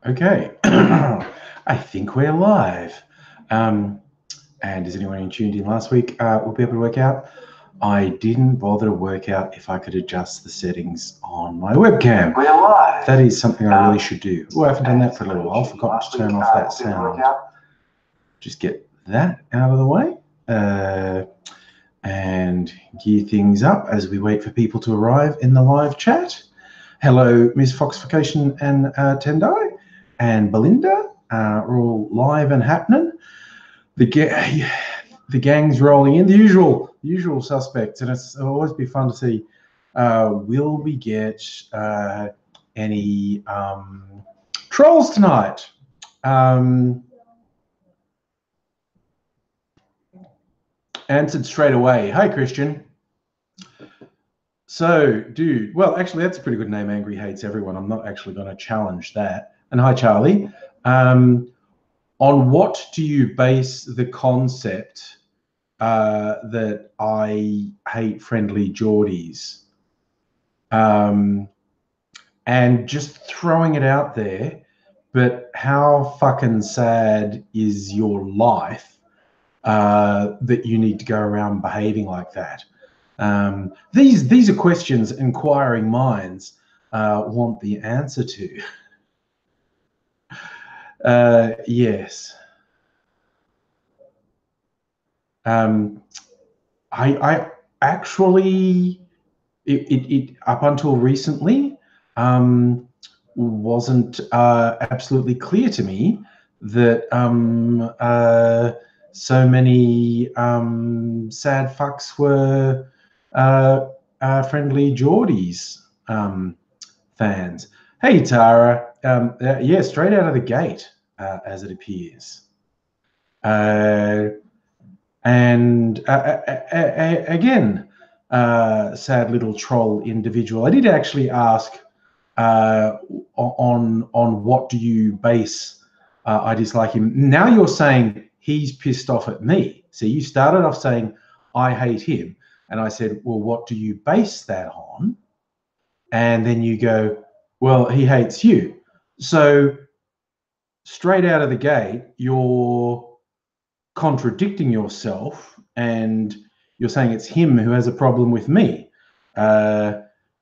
Okay, I think we're live. And is anyone tuned in last week? We'll be able to work out. I didn't bother to work out if I could adjust the settings on my webcam. We're live. That is something I really should do. Oh, I haven't done that for a little while. Forgot to turn off that sound. Just get that out of the way. And gear things up as we wait for people to arrive in the live chat. Hello, Miss Foxification and Tendai and Belinda are all live and happening. The gang's rolling in, the usual suspects, and it'll always be fun to see. Will we get any trolls tonight? Answered straight away. Hi, Christian. So, dude, well, actually, that's a pretty good name. Angry hates everyone. I'm not actually going to challenge that. And hi, Charlie. On what do you base the concept that I hate friendly Geordies? And just throwing it out there, but how fucking sad is your life that you need to go around behaving like that? These are questions inquiring minds want the answer to. Yes. I actually, it up until recently wasn't absolutely clear to me that so many sad fucks were friendly Geordies fans. Hey, Tara. Yeah, straight out of the gate, as it appears. And again, sad little troll individual. I did actually ask on what do you base I dislike him. Now you're saying he's pissed off at me. So you started off saying I hate him. And I said, well, what do you base that on? And then you go, well, he hates you. So straight out of the gate, you're contradicting yourself and you're saying it's him who has a problem with me,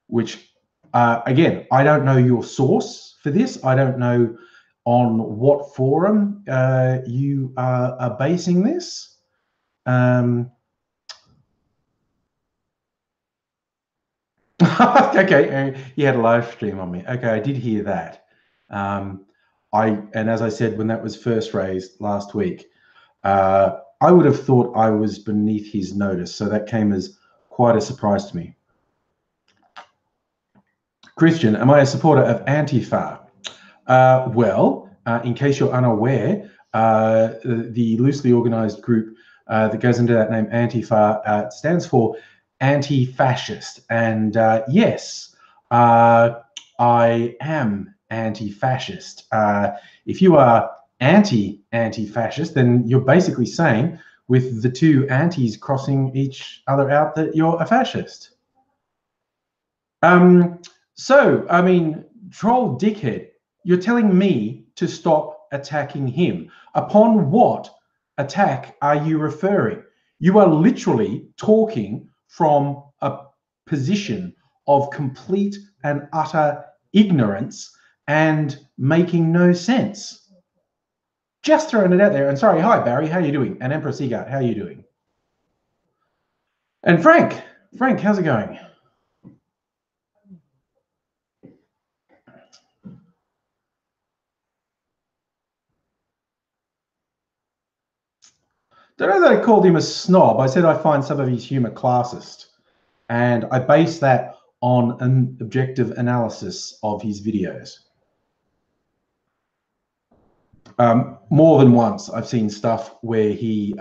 which, again, I don't know your source for this. I don't know on what forum you are basing this. Okay, you had a live stream on me. Okay, I did hear that. And as I said when that was first raised last week, I would have thought I was beneath his notice, so that came as quite a surprise to me. Christian, am I a supporter of Antifa? Well, in case you're unaware, the loosely organized group that goes into that name, Antifa, stands for anti-fascist. And yes, I am anti-fascist. If you are anti-fascist, then you're basically saying, with the two antis crossing each other out, that you're a fascist. So, I mean, troll dickhead, you're telling me to stop attacking him. Upon what attack are you referring? You are literally talking from a position of complete and utter ignorance and making no sense. Just throwing it out there. And sorry, hi, Barry, how you doing? And Emperor Seagate, how you doing? And Frank, how's it going? Don't know that I called him a snob. I said I find some of his humor classist. And I base that on an objective analysis of his videos. More than once, I've seen stuff where he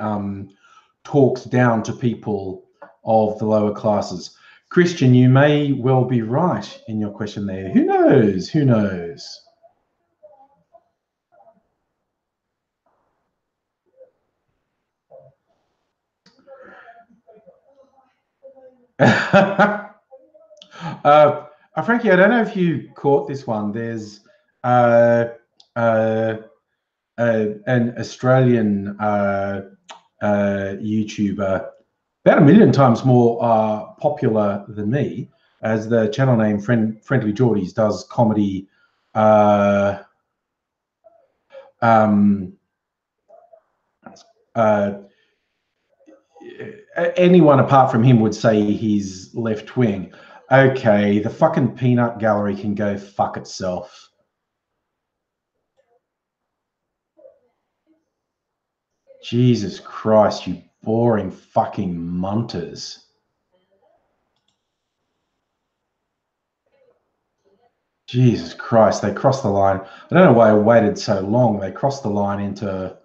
talks down to people of the lower classes. Christian, you may well be right in your question there. Who knows? Who knows? Frankie, I don't know if you caught this one. There's an Australian YouTuber, about 1 million times more popular than me, as the channel name Friendly Geordies, does comedy. Anyone apart from him would say he's left wing. Okay, the fucking peanut gallery can go fuck itself. Jesus Christ, you boring fucking munters. Jesus Christ, they crossed the line. I don't know why I waited so long. They crossed the line into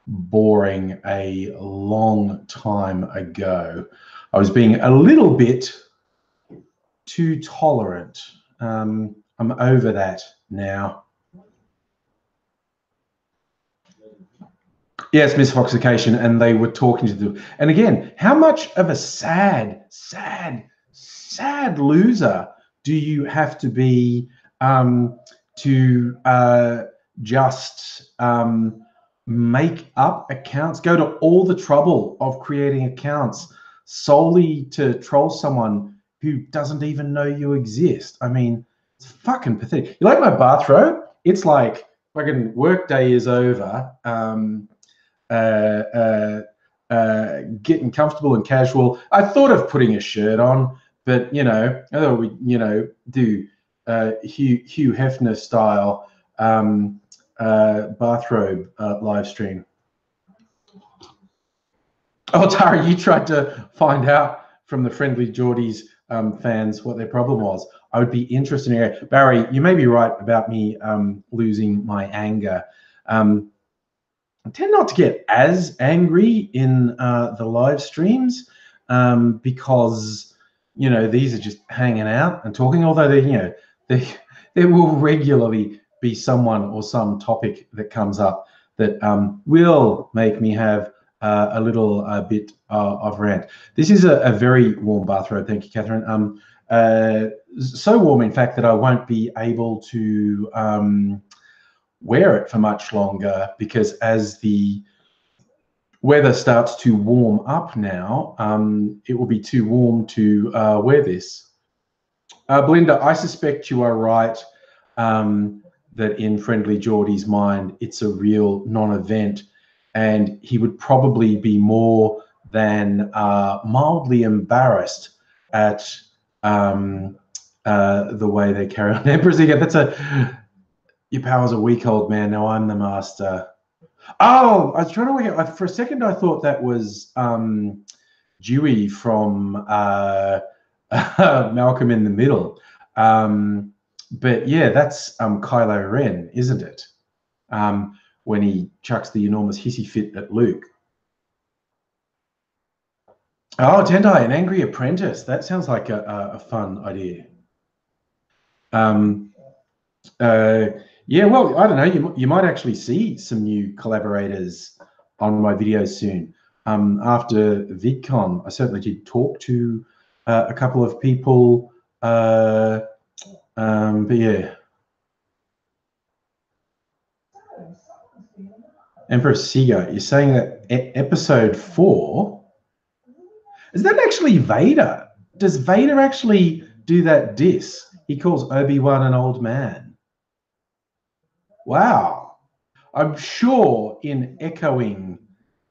boring a long time ago. I was being a little bit too tolerant. I'm over that now. Yes, misfoxication, and they were talking to them. And again, how much of a sad loser do you have to be to just make up accounts, go to all the trouble of creating accounts solely to troll someone who doesn't even know you exist? I mean, it's fucking pathetic. You like my bathrobe? It's like fucking work day is over. Getting comfortable and casual. I thought of putting a shirt on, but you know, I thought we'd, you know, do Hugh Hefner style bathrobe live stream. Oh, Tara, you tried to find out from the Friendly Geordies fans what their problem was. I would be interested in hearing. Barry, you may be right about me losing my anger. I tend not to get as angry in the live streams because, you know, these are just hanging out and talking, although they, you know, there will regularly be someone or some topic that comes up that will make me have a little bit of rant. This is a very warm bathrobe. Thank you, Catherine. So warm, in fact, that I won't be able to wear it for much longer, because as the weather starts to warm up now, it will be too warm to wear this. Belinda, I suspect you are right that in Friendly Geordie's mind, it's a real non-event, and he would probably be more than mildly embarrassed at the way they carry on. Empress, again, that's a... Your power's a week old, man. Now I'm the master. Oh, I was trying to work out. For a second, I thought that was Dewey from Malcolm in the Middle. But yeah, that's Kylo Ren, isn't it? When he chucks the enormous hissy fit at Luke. Oh, Tendai, an angry apprentice. That sounds like a fun idea. Yeah, well, I don't know. You might actually see some new collaborators on my videos soon. After VidCon, I certainly did talk to a couple of people. But yeah. Empress Siga, you're saying that episode 4, is that actually Vader? Does Vader actually do that diss? He calls Obi-Wan an old man. Wow. I'm sure in echoing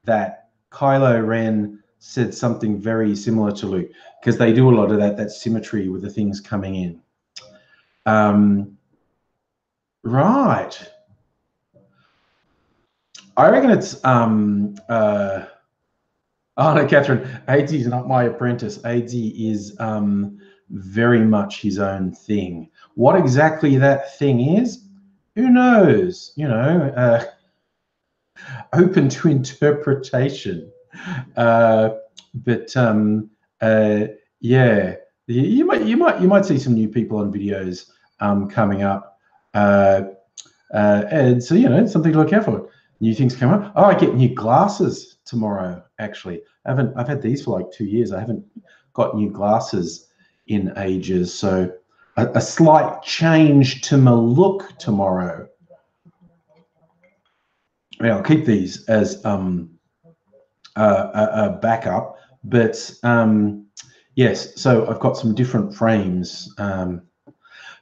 that, Kylo Ren said something very similar to Luke, because they do a lot of that symmetry with the things coming in. Right. I reckon it's oh no, Catherine, AZ is not my apprentice. AZ is very much his own thing. What exactly that thing is, who knows? You know, open to interpretation. But yeah, you might see some new people on videos coming up, and so, you know, something to look out for. New things come up. Oh, I get new glasses tomorrow. Actually, I've had these for like 2 years. I haven't got new glasses in ages, so a slight change to my look tomorrow. I'll keep these as a backup, but yes, so I've got some different frames.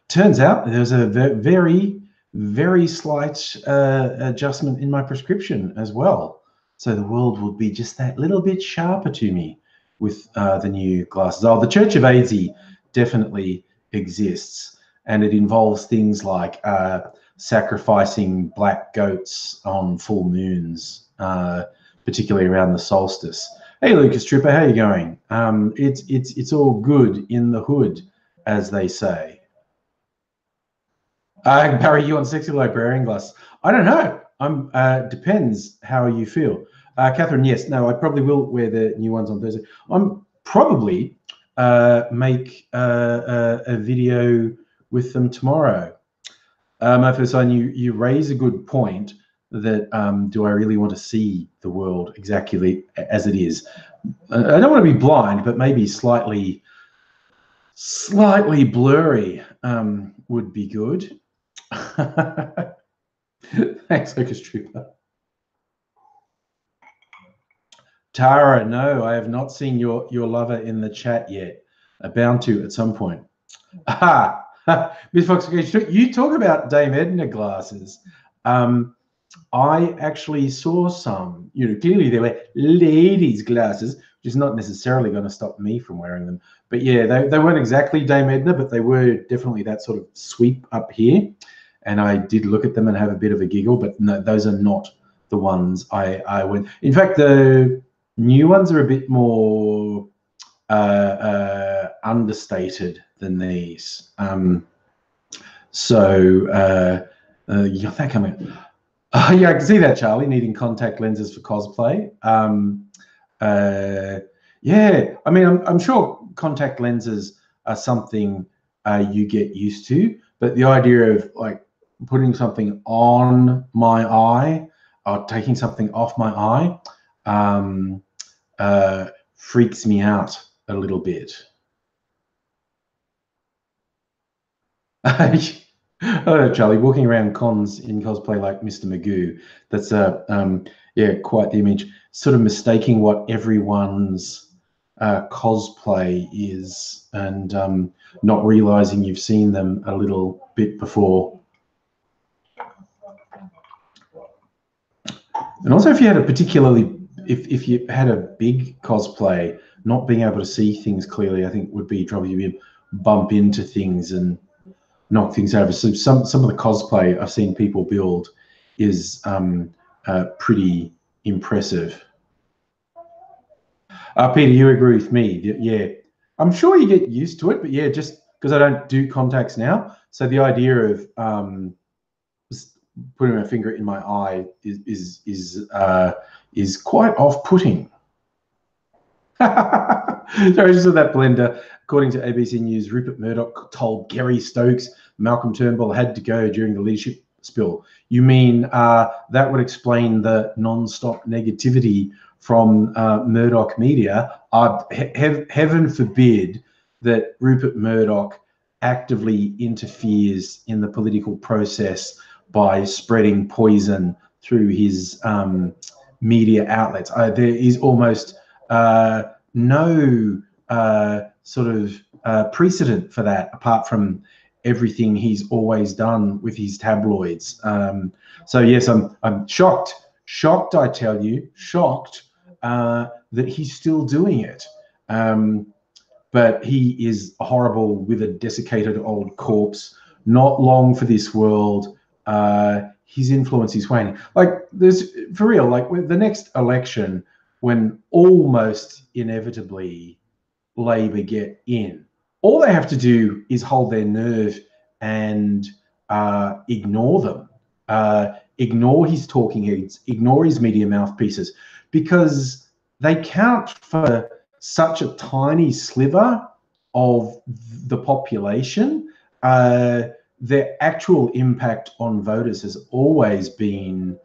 Turns out there's a very, very slight adjustment in my prescription as well. So the world will be just that little bit sharper to me with the new glasses. Oh, the Church of AZ definitely exists, and it involves things like sacrificing black goats on full moons, particularly around the solstice. Hey, Lucas Tripper, how you going? It's all good in the hood, as they say. Barry, you on sexy librarian glasses? I don't know. Depends how you feel. Catherine, yes, no, I probably will wear the new ones on Thursday. I'm probably make a video with them tomorrow. My first line, you raise a good point that do I really want to see the world exactly as it is? I don't want to be blind, but maybe slightly blurry would be good. Thanks, Lucas Trooper. Tara, no, I have not seen your lover in the chat yet. Bound to at some point. Aha, Miss Fox, you talk about Dame Edna glasses. I actually saw some. Clearly there were ladies' glasses, which is not necessarily going to stop me from wearing them. But yeah, they weren't exactly Dame Edna, but they were definitely that sort of sweep up here. And I did look at them and have a bit of a giggle, but no, those are not the ones I went. In fact, the new ones are a bit more understated than these. So you got that coming. Yeah, I can see that, Charlie, needing contact lenses for cosplay. Yeah, I mean, I'm sure contact lenses are something you get used to, but the idea of like putting something on my eye or taking something off my eye freaks me out a little bit. Oh, Charlie, walking around cons in cosplay like Mr. Magoo, that's yeah, quite the image. Sort of mistaking what everyone's cosplay is and not realizing you've seen them a little bit before. And also, if you had a particularly, if you had a big cosplay, not being able to see things clearly, I think would be trouble. You'd bump into things and knock things over. So some of the cosplay I've seen people build is pretty impressive. Peter, you agree with me? Yeah, I'm sure you get used to it, but yeah, just because I don't do contacts now, so the idea of putting my finger in my eye is quite off-putting. Sorry, just with that blender. According to ABC News, Rupert Murdoch told Gary Stokes Malcolm Turnbull had to go during the leadership spill. You mean that would explain the non-stop negativity from Murdoch media? Heaven forbid that Rupert Murdoch actively interferes in the political process by spreading poison through his media outlets. There is almost no sort of precedent for that, apart from everything he's always done with his tabloids. So yes, I'm shocked, I tell you, shocked that he's still doing it. But he is horrible with a desiccated old corpse, not long for this world. His influence is waning. Like, there's, for real, like with the next election, when almost inevitably Labor get in, all they have to do is hold their nerve and ignore them, ignore his talking heads, ignore his media mouthpieces, because they count for such a tiny sliver of the population. Their actual impact on voters has always been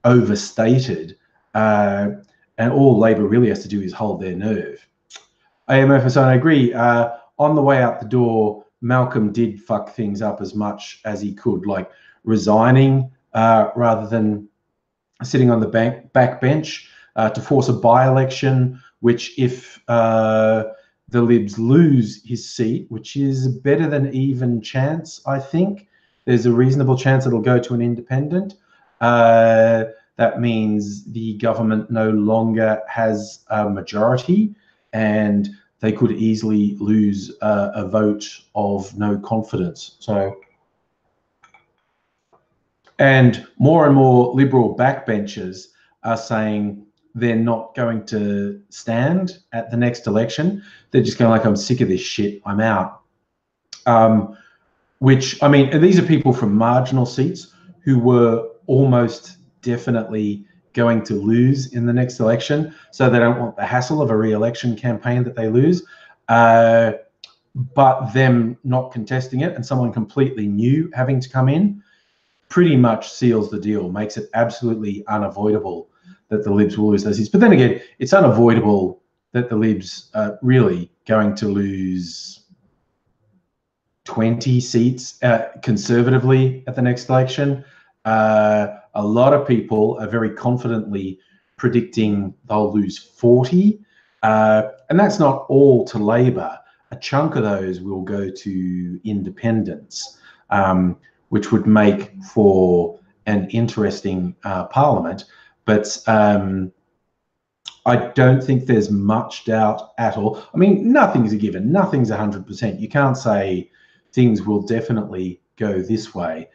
overstated, and all Labor really has to do is hold their nerve. AMFSO, I agree. On the way out the door, Malcolm did fuck things up as much as he could, like resigning rather than sitting on the backbench to force a by-election, which if the Libs lose his seat, which is better than even chance, I think. There's a reasonable chance it'll go to an independent. That means the government no longer has a majority, and they could easily lose a vote of no confidence. So, and more Liberal backbenchers are saying they're not going to stand at the next election. They're just going like, I'm sick of this shit, I'm out. Which, I mean, and these are people from marginal seats who were almost definitely going to lose in the next election, so they don't want the hassle of a re-election campaign that they lose. But them not contesting it and someone completely new having to come in pretty much seals the deal, makes it absolutely unavoidable that the Libs will lose those seats. But then again, it's unavoidable that the Libs are really going to lose 20 seats conservatively at the next election. A lot of people are very confidently predicting they'll lose 40. And that's not all to Labor. A chunk of those will go to independents, which would make for an interesting parliament. But I don't think there's much doubt at all. I mean, nothing's a given. Nothing's 100%. You can't say things will definitely go this way,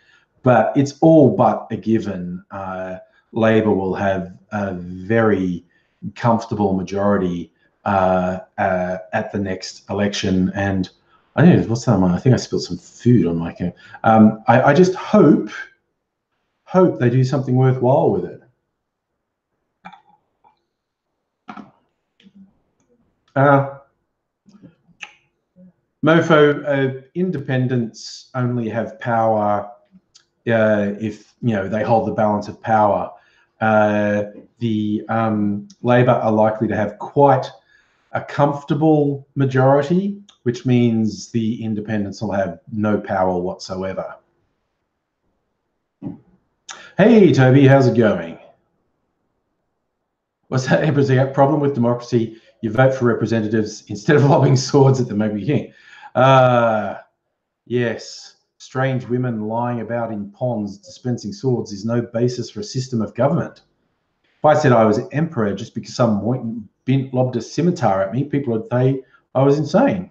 but it's all but a given. Labor will have a very comfortable majority at the next election. And I don't know, what's that? I think I spilled some food on my camera. I just hope they do something worthwhile with it. Mofo, independents only have power if they hold the balance of power. The Labor are likely to have quite a comfortable majority, which means the independents will have no power whatsoever. Hey, Toby, how's it going? What's that, Empress? A problem with democracy? You vote for representatives instead of lobbing swords at the Maybe King. Yes, strange women lying about in ponds dispensing swords is no basis for a system of government. If I said I was emperor just because some mountain bint lobbed a scimitar at me, people would say I was insane.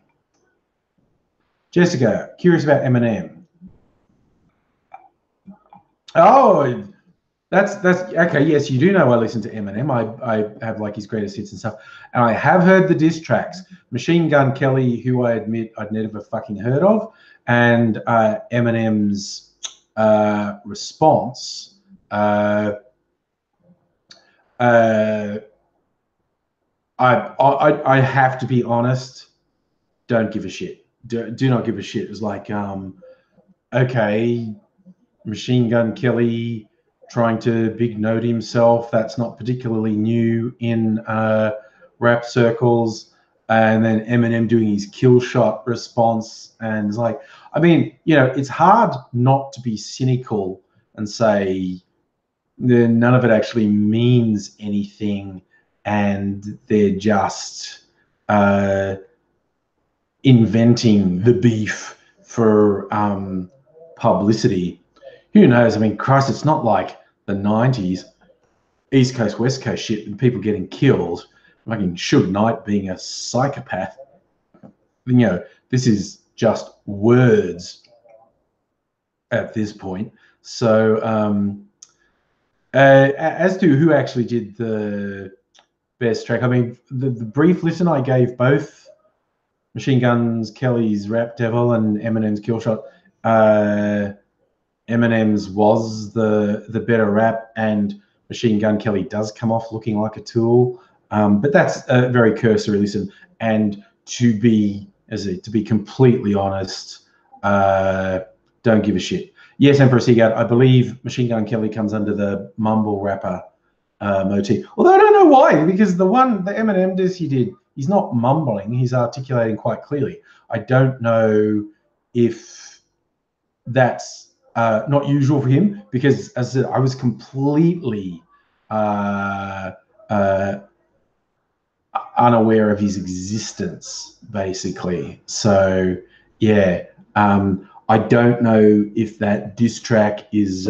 Jessica, curious about Eminem. Oh, that's okay. Yes, you do know I listen to Eminem. I have like his greatest hits and stuff, and I have heard the diss tracks. Machine Gun Kelly, who I admit I'd never fucking heard of, and Eminem's response. I have to be honest. Don't give a shit. Do not give a shit. It was like, okay, Machine Gun Kelly trying to big note himself. That's not particularly new in rap circles. And then Eminem doing his kill shot response. And it's like, I mean, it's hard not to be cynical and say none of it actually means anything. And they're just inventing the beef for publicity. Who knows? I mean, Christ, it's not like the 90s, East Coast, West Coast shit and people getting killed. Fucking Suge Knight being a psychopath. This is just words at this point. So as to who actually did the best track, I mean, the brief listen I gave both Machine Gun Kelly's Rap Devil and Eminem's Kill Shot. Eminem's was the better rap, and Machine Gun Kelly does come off looking like a tool. But that's a very cursory listen. And to be completely honest, don't give a shit. Yes, Emperor Seagull, I believe Machine Gun Kelly comes under the mumble rapper motif. Although I don't know why, because the Eminem diss he did, he's not mumbling, he's articulating quite clearly. I don't know if that's not usual for him, because as I said, I was completely unaware of his existence, basically. So yeah, I don't know if that diss track is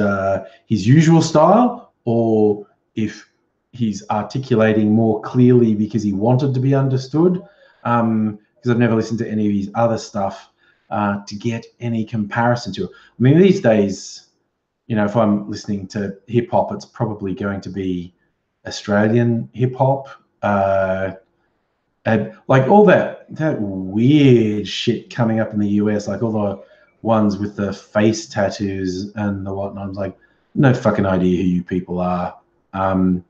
his usual style, or if he's articulating more clearly because he wanted to be understood. Because I've never listened to any of his other stuff to get any comparison to it. I mean, these days, you know, if I'm listening to hip hop, it's probably going to be Australian hip hop. And like all that weird shit coming up in the US, like all the ones with the face tattoos and the whatnot. I'm like, no fucking idea who you people are. I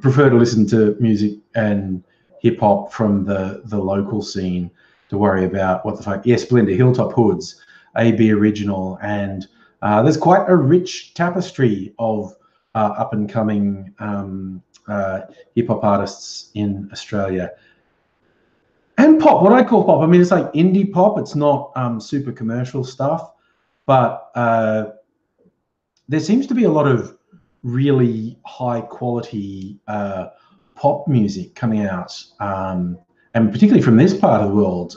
prefer to listen to music and hip hop from the local scene to worry about what the fuck. Yes, Splendor, Hilltop Hoods, AB Original, and there's quite a rich tapestry of up and coming hip hop artists in Australia. And pop, what I call pop, I mean, it's like indie pop. It's not super commercial stuff, but there seems to be a lot of really high quality pop music coming out, and particularly from this part of the world.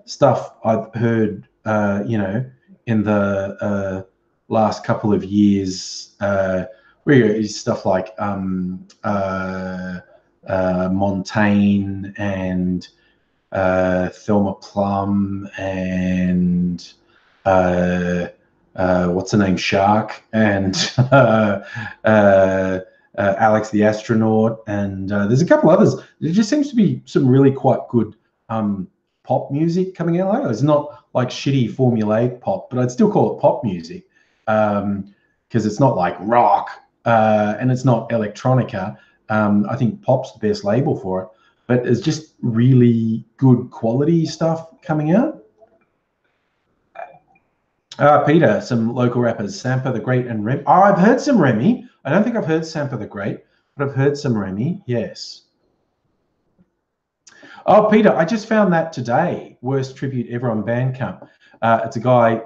Stuff I've heard, you know, in the last couple of years, where is stuff like Montaigne and Thelma Plum and what's the name, Shark, and Alex the Astronaut, and there's a couple others. There just seems to be some really quite good pop music coming out. It's not like shitty formulaic pop, but I'd still call it pop music because it's not like rock and it's not electronica. I think pop's the best label for it, but it's just really good quality stuff coming out. Peter, some local rappers, Sampa the Great and Remy. Oh, I've heard some Remy. I don't think I've heard Sampa the Great, but I've heard some Remy, yes. Oh, Peter, I just found that today. Worst tribute ever on Bandcamp. It's a guy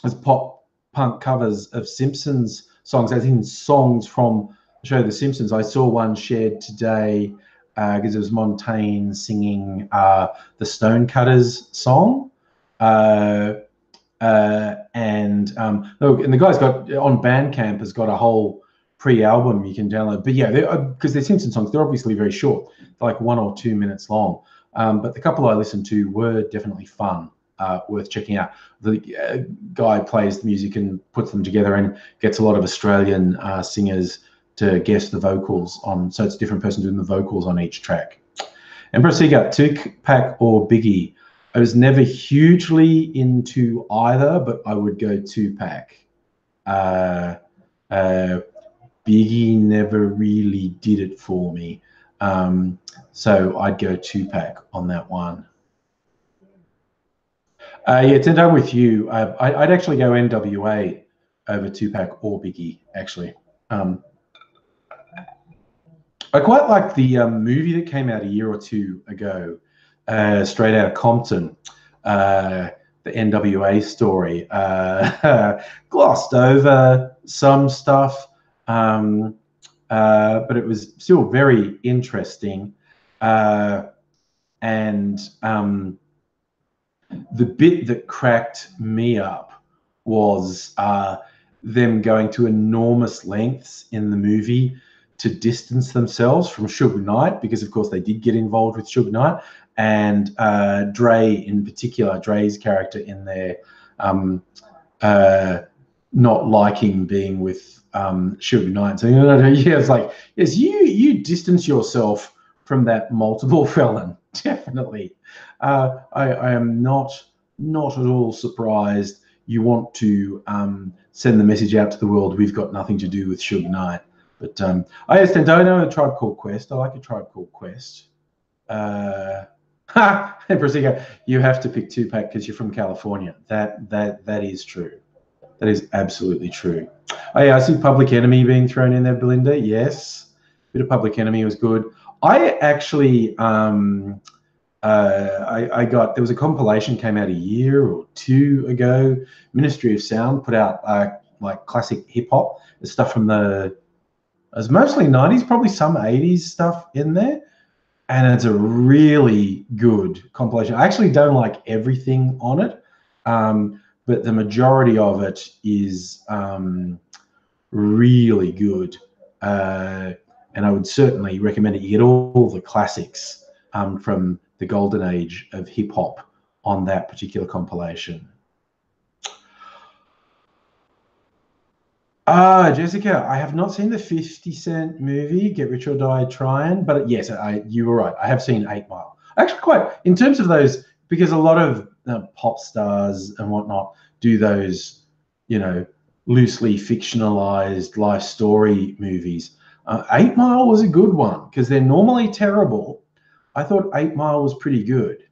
who's pop punk covers of Simpsons songs, as in songs from the show The Simpsons. I saw one shared today because it was Montaigne singing the Stonecutters song. And the guy's got on Bandcamp has got a whole pre-album you can download. But yeah, because they're Simpson songs, they're obviously very short, they're like 1 or 2 minutes long. But the couple I listened to were definitely fun, worth checking out. The guy plays the music and puts them together and gets a lot of Australian singers to guess the vocals on. So it's a different person doing the vocals on each track. Emperor Seagut, Tupac or Biggie? I was never hugely into either, but I would go Tupac. Biggie never really did it for me. So I'd go Tupac on that one. Yeah, it's I'm with you. I'd actually go NWA over Tupac or Biggie, actually. I quite like the movie that came out a year or two ago, Straight Outta Compton, the NWA story. Glossed over some stuff, but it was still very interesting. And the bit that cracked me up was them going to enormous lengths in the movie to distance themselves from Suge Knight, because of course they did get involved with Suge Knight, and Dre in particular, Dre's character in there, not liking being with Suge Knight. So yeah, it's like, yes, you distance yourself from that multiple felon, definitely. I am not at all surprised you want to send the message out to the world, we've got nothing to do with Suge Knight. But I understand. Don't know a Tribe Called Quest. I like a Tribe Called Quest. You have to pick Tupac because you're from California. That is true. That is absolutely true. Oh yeah, I see Public Enemy being thrown in there, Belinda. Yes, bit of Public Enemy was good. I actually I got, there was a compilation came out a year or two ago. Ministry of Sound put out like classic hip hop, stuff from it's mostly 90s, probably some 80s stuff in there. And it's a really good compilation. I actually don't like everything on it, but the majority of it is really good. And I would certainly recommend it. You get all the classics from the golden age of hip hop on that particular compilation. Jessica, I have not seen the 50 Cent movie, Get Rich or Die Trying, but yes, you were right. I have seen 8 Mile. Actually, quite, in terms of those, because a lot of pop stars and whatnot do those, you know, loosely fictionalized life story movies. 8 Mile was a good one because they're normally terrible. I thought 8 Mile was pretty good.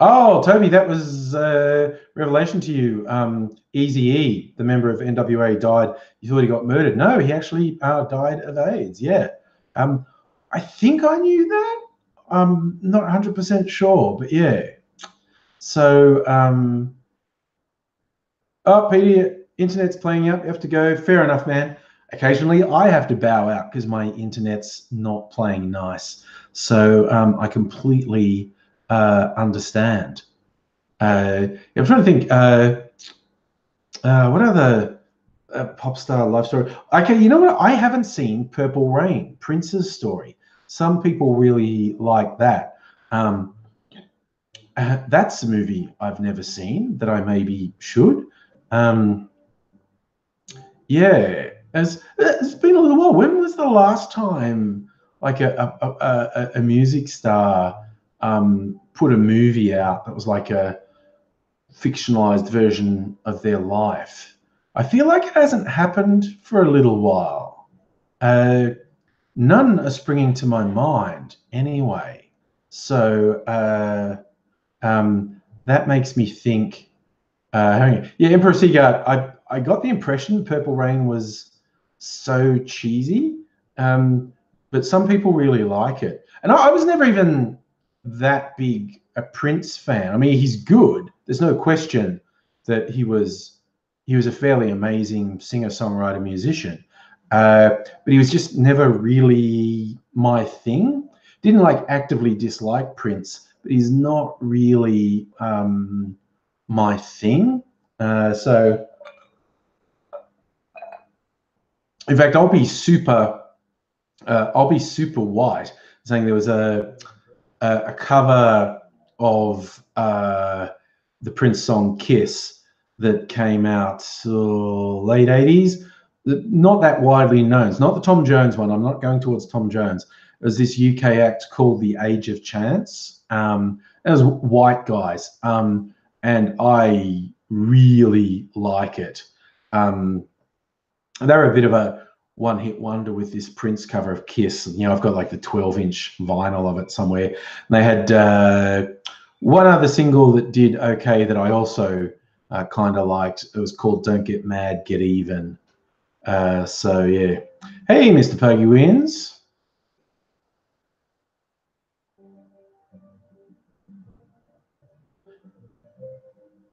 Oh, Toby, that was a revelation to you. Eazy-E, the member of NWA, died. You thought he got murdered. No, he actually died of AIDS. Yeah. I think I knew that. I'm not 100% sure, but yeah. So, oh, Peter, internet's playing out. You have to go. Fair enough, man. Occasionally, I have to bow out because my internet's not playing nice. So I completely understand. I'm trying to think. What other pop star love story? Okay, you know what? I haven't seen Purple Rain, Prince's story. Some people really like that. That's a movie I've never seen that I maybe should. Yeah, it's been a little while. When was the last time like a music star put a movie out that was like a fictionalized version of their life? I feel like it hasn't happened for a little while. None are springing to my mind anyway. So that makes me think. Yeah, Emperor Seaguard. I got the impression Purple Rain was so cheesy, but some people really like it. And I was never even that big a Prince fan. I mean, he's good. There's no question that he was a fairly amazing singer-songwriter musician, but he was just never really my thing. Didn't like actively dislike Prince, but he's not really my thing. So in fact, I'll be super white saying there was a cover of the Prince song Kiss that came out late 80s, not that widely known. It's not the Tom Jones one. I'm not going towards Tom Jones. It was this UK act called The Age of Chance. It was white guys, and I really like it. They're a bit of a one-hit wonder with this Prince cover of Kiss. You know, I've got like the 12-inch vinyl of it somewhere. And they had one other single that did okay that I also kind of liked. It was called Don't Get Mad, Get Even. So, yeah. Hey, Mr. Puggy Wins.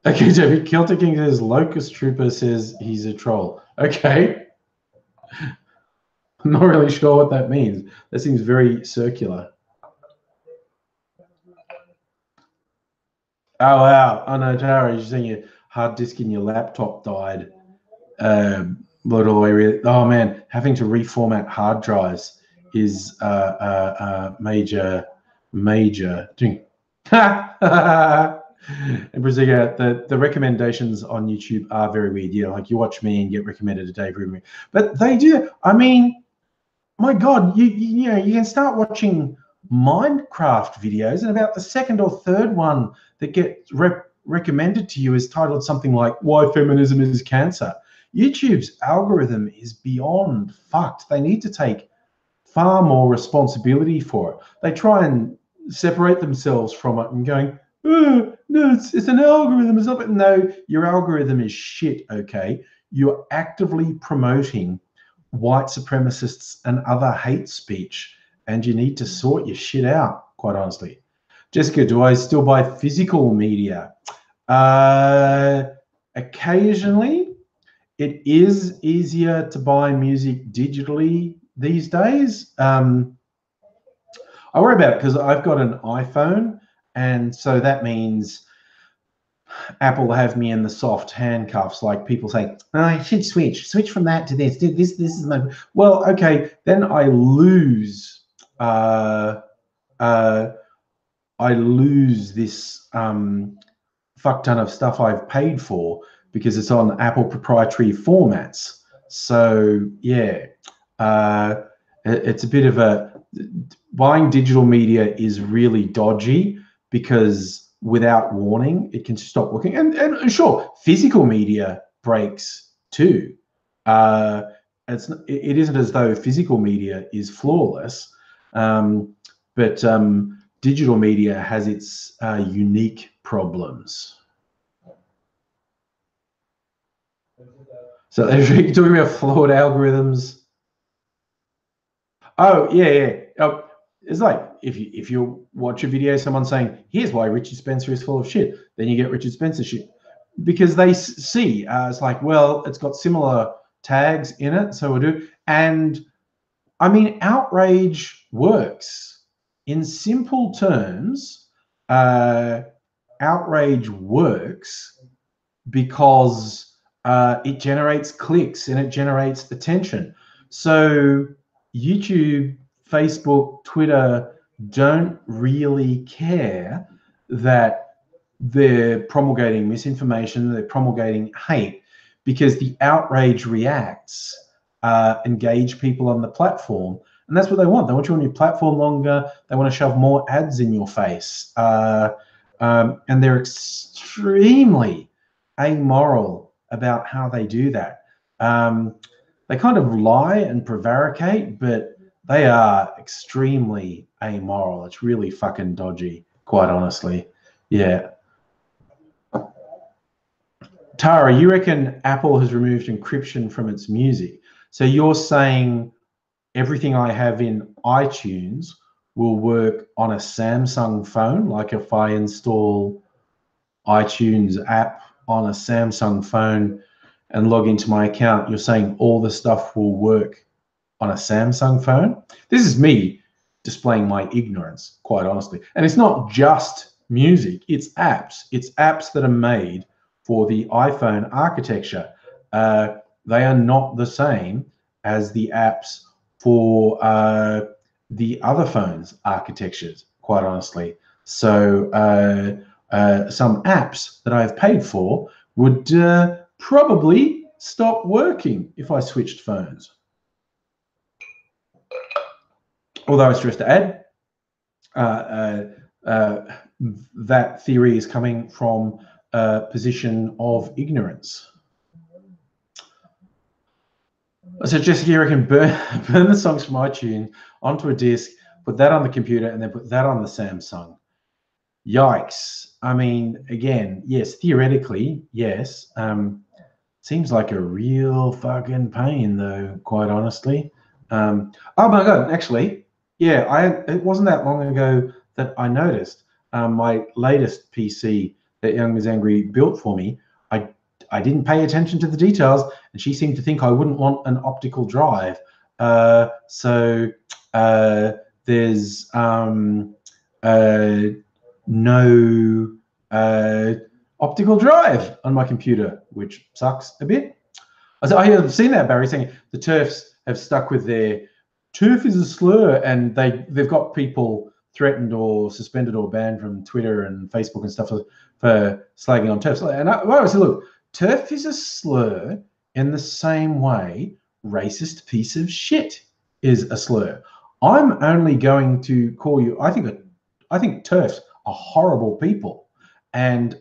Okay, David, Celtic King says Locust Trooper says he's a troll. Okay. I'm not really sure what that means. That seems very circular. Oh, wow. Oh, no, Tara, you're saying your hard disk in your laptop died. What do I really? Oh, man, having to reformat hard drives is major. And Braziga, the recommendations on YouTube are very weird. You know, like you watch me and get recommended a Dave Rubin, but they do. I mean, my God, you know, you can start watching Minecraft videos, and about the second or third one that gets recommended to you is titled something like "Why Feminism is Cancer." YouTube's algorithm is beyond fucked. They need to take far more responsibility for it. They try and separate themselves from it and going, oh, no, it's an algorithm. It's not. No, your algorithm is shit, okay? You're actively promoting white supremacists and other hate speech, and you need to sort your shit out, quite honestly. Jessica, do I still buy physical media? Occasionally. It is easier to buy music digitally these days. I worry about it because I've got an iPhone, and so that means Apple have me in the soft handcuffs, like people say, oh, I should switch from that to this. This is my, well, okay, then I lose this fuck ton of stuff I've paid for because it's on Apple proprietary formats. So yeah, it's a bit of a, buying digital media is really dodgy because without warning, it can stop working. And sure, physical media breaks too. It isn't as though physical media is flawless, but digital media has its unique problems. So you're talking about flawed algorithms. Oh yeah. Oh, it's like if you watch a video, someone saying, "Here's why Richard Spencer is full of shit," then you get Richard Spencer shit because they see it's like, well, it's got similar tags in it, so we'll do. And I mean, outrage works in simple terms. Outrage works because it generates clicks and it generates attention. So YouTube, Facebook, Twitter don't really care that they're promulgating misinformation, they're promulgating hate, because the outrage reacts engage people on the platform. And that's what they want. They want you on your platform longer. They want to shove more ads in your face. And they're extremely amoral about how they do that. They kind of lie and prevaricate, but they are extremely amoral. It's really fucking dodgy, quite honestly. Yeah. Tara, you reckon Apple has removed encryption from its music? So you're saying everything I have in iTunes will work on a Samsung phone? Like if I install iTunes app on a Samsung phone and log into my account, you're saying all the stuff will work on a Samsung phone? This is me displaying my ignorance, quite honestly. And it's not just music, it's apps. It's apps that are made for the iPhone architecture. They are not the same as the apps for the other phones' architectures, quite honestly. So some apps that I've paid for would probably stop working if I switched phones. Although it's just to add, that theory is coming from a position of ignorance. So Jessica, you reckon burn the songs from iTunes onto a disc, put that on the computer, and then put that on the Samsung? Yikes. I mean, again, yes, theoretically, yes. Seems like a real fucking pain, though, quite honestly. Oh my God, actually, yeah, it wasn't that long ago that I noticed my latest PC that Young is Angry built for me. I didn't pay attention to the details, and she seemed to think I wouldn't want an optical drive. So there's no optical drive on my computer, which sucks a bit. I have seen that, Barry, saying the TERFs have stuck with their TERF is a slur, and they've got people threatened or suspended or banned from Twitter and Facebook and stuff for slagging on TERFs. And I said, look, TERF is a slur in the same way racist piece of shit is a slur. I'm only going to call you, I think TERFs are horrible people. And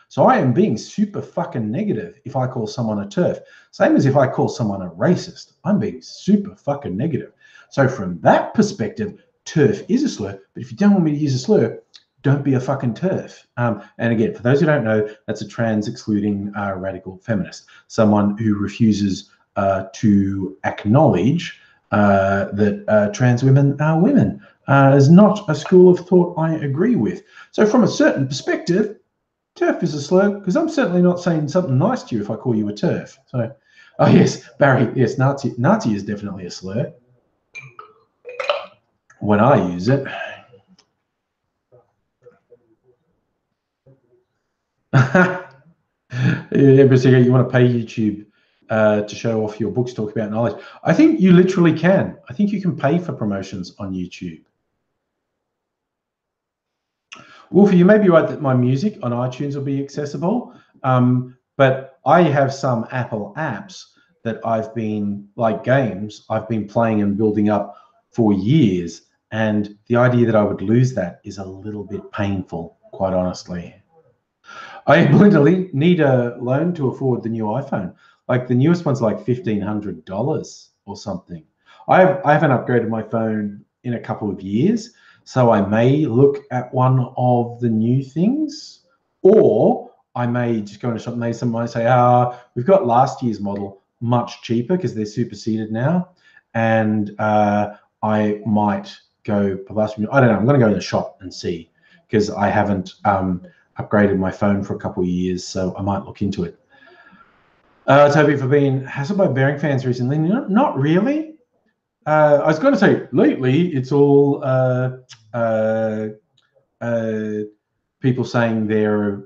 so I am being super fucking negative if I call someone a TERF. Same as if I call someone a racist. I'm being super fucking negative. So from that perspective, TERF is a slur. But if you don't want me to use a slur, don't be a fucking TERF. And again, for those who don't know, that's a trans excluding radical feminist, someone who refuses to acknowledge that trans women are women. is not a school of thought I agree with. So from a certain perspective, TERF is a slur, because I'm certainly not saying something nice to you if I call you a TERF. So, oh yes, Barry, yes, Nazi is definitely a slur when I use it. You want to pay YouTube to show off your books, talk about knowledge. I think you literally can. I think you can pay for promotions on YouTube. Wolfie, you may be right that my music on iTunes will be accessible, but I have some Apple apps that I've been, like games, I've been playing and building up for years, and the idea that I would lose that is a little bit painful, quite honestly. I need a loan to afford the new iPhone. Like the newest one's like $1,500 or something. I haven't upgraded my phone in a couple of years, so I may look at one of the new things, or I may just go into shop and somebody say, we've got last year's model much cheaper because they're superseded now, and I might go for last year. I don't know. I'm going to go in the shop and see, because I haven't upgraded my phone for a couple of years, so I might look into it. Toby, for being hassled by bearing fans recently, not really. I was going to say lately it's all people saying they're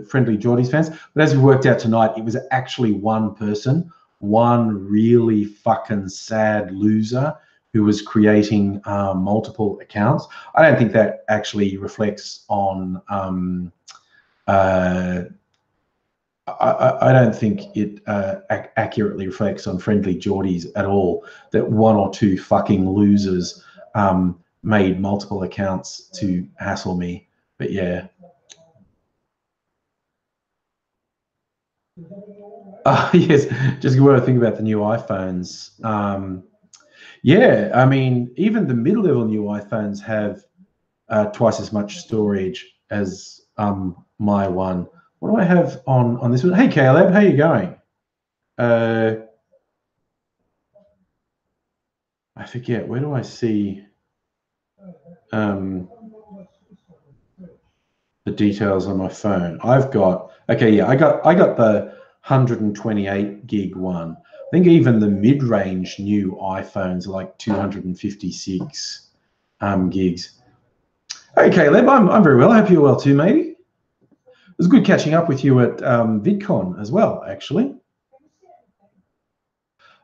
Friendly Geordies fans, but as we worked out tonight, it was actually one person, one really fucking sad loser who was creating multiple accounts. I don't think that actually reflects on I don't think it accurately reflects on Friendly Geordies at all, that one or two fucking losers made multiple accounts to hassle me. But yeah. Yes, just what I think about the new iPhones. Yeah, I mean, even the mid-level new iPhones have twice as much storage as my one. What do I have on this one? Hey, Caleb, how you going? I forget. Where do I see the details on my phone? I've got, okay, yeah, I got the 128 gig one. I think even the mid-range new iPhones are like 256 gigs. Hey, Caleb, I'm very well. I hope you're well too, matey. It was good catching up with you at VidCon as well, actually.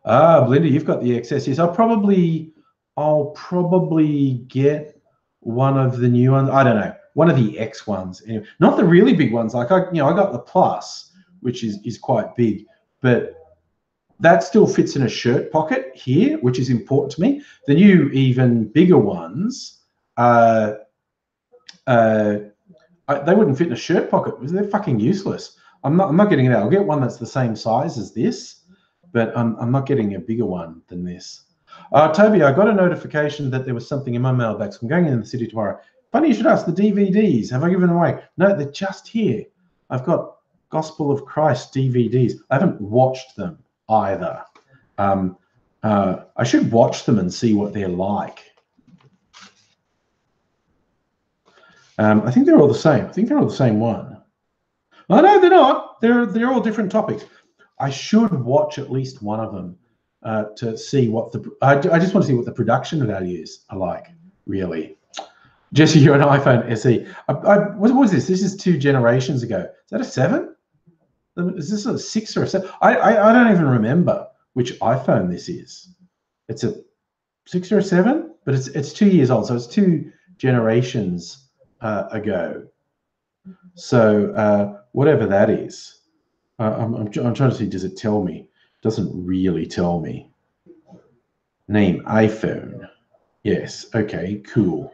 Belinda, you've got the XS. Yes, I'll probably get one of the new ones. I don't know, one of the X ones. Anyway, not the really big ones. Like I got the Plus, which is quite big, but that still fits in a shirt pocket here, which is important to me. The new, even bigger ones, they wouldn't fit in a shirt pocket because they're fucking useless. I'm not getting it out. I'll get one that's the same size as this, but I'm not getting a bigger one than this. Toby, I got a notification that there was something in my mailbox. I'm going in the city tomorrow. Funny you should ask. The DVDs, have I given them away? No, they're just here. I've got Gospel of Christ DVDs. I haven't watched them either. I should watch them and see what they're like. I think they're all the same. I think they're all the same one. Oh, no, they're not. They're all different topics. I should watch at least one of them to see what I just want to see what the production values are like, really. Jesse, you're an iPhone SE. What was this? This is 2 generations ago. Is that a 7? Is this a 6 or a 7? I don't even remember which iPhone this is. It's a 6 or a 7, but it's 2 years old, so it's 2 generations ago. So whatever that is, I'm trying to see, does it tell me? It doesn't really tell me. Name iPhone. Yes. Okay, cool.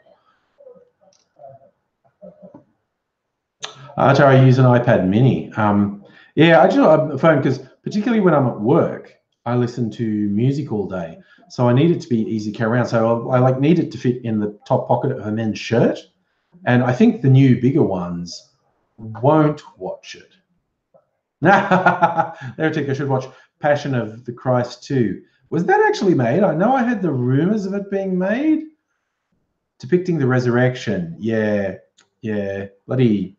I use an iPad mini. Yeah, I just have a phone because particularly when I'm at work, I listen to music all day. So I need it to be easy to carry around. So I like need it to fit in the top pocket of a men's shirt. And I think the new bigger ones won't watch it. I should watch Passion of the Christ 2. Was that actually made? I know I had the rumors of it being made. depicting the resurrection. Yeah, bloody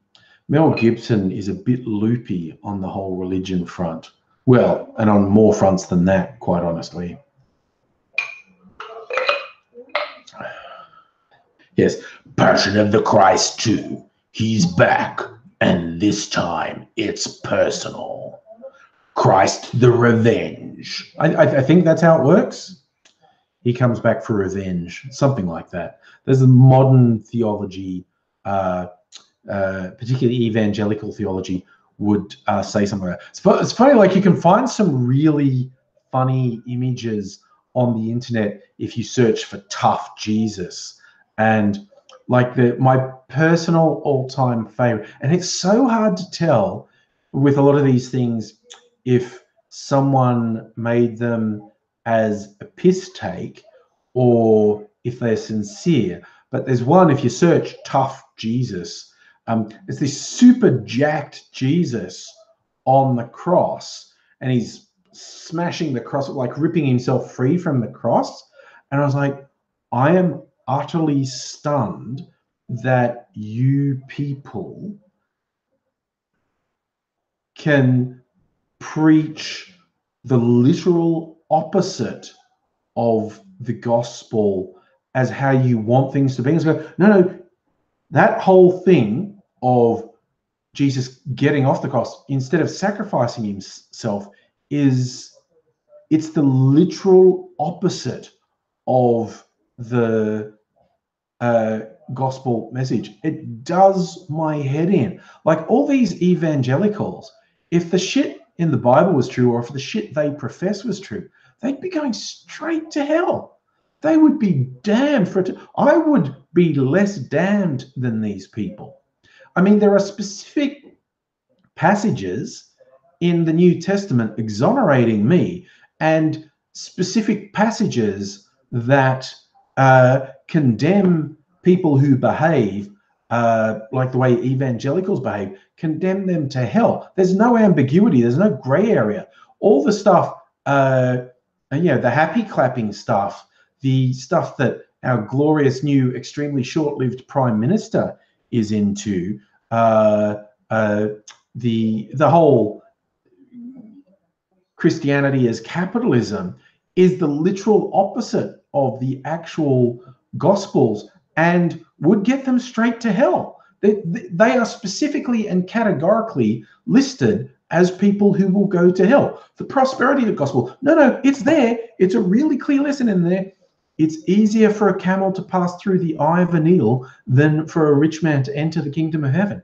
Mel Gibson is a bit loopy on the whole religion front. Well, and on more fronts than that, quite honestly. Yes, Passion of the Christ 2. He's back, and this time it's personal. Christ the Revenge. I think that's how it works. He comes back for revenge, something like that. There's a modern theology, particularly evangelical theology, would say something like that. It's funny, like you can find some really funny images on the internet if you search for tough Jesus. And like my personal all-time favorite, and it's so hard to tell with a lot of these things if someone made them as a piss take or if they're sincere. But there's one, if you search tough Jesus, it's this super jacked Jesus on the cross, and he's smashing the cross, like ripping himself free from the cross. And I was like, I am utterly stunned that you people can preach the literal opposite of the gospel as how you want things to be. And go, no, that whole thing of Jesus getting off the cross instead of sacrificing himself it's the literal opposite of the gospel message. It does my head in. Like all these evangelicals, if the shit in the Bible was true, or if the shit they profess was true, they'd be going straight to hell. They would be damned for it. I would be less damned than these people. I mean, there are specific passages in the New Testament exonerating me, and specific passages that condemn people who behave like the way evangelicals behave, condemn them to hell. There's no ambiguity. There's no gray area. All the stuff, the happy clapping stuff, the stuff that our glorious new, extremely short-lived Prime Minister is into, the whole Christianity as capitalism is the literal opposite of the actual Gospels and would get them straight to hell. They are specifically and categorically listed as people who will go to hell. The prosperity of the gospel, no, it's there. It's a really clear lesson in there. It's easier for a camel to pass through the eye of a needle than for a rich man to enter the kingdom of heaven.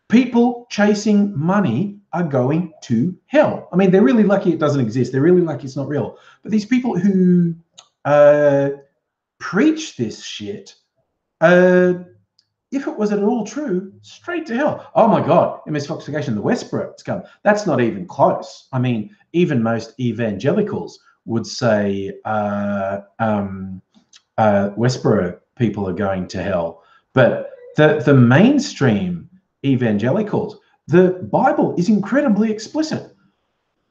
People chasing money are going to hell. I mean, they're really lucky it doesn't exist. They're really lucky it's not real. But these people who preach this shit, if it was at all true, straight to hell. Oh my God, MS-foxification, the Westboro scum. That's not even close. I mean, even most evangelicals would say Westboro people are going to hell. But the mainstream evangelicals, the Bible is incredibly explicit.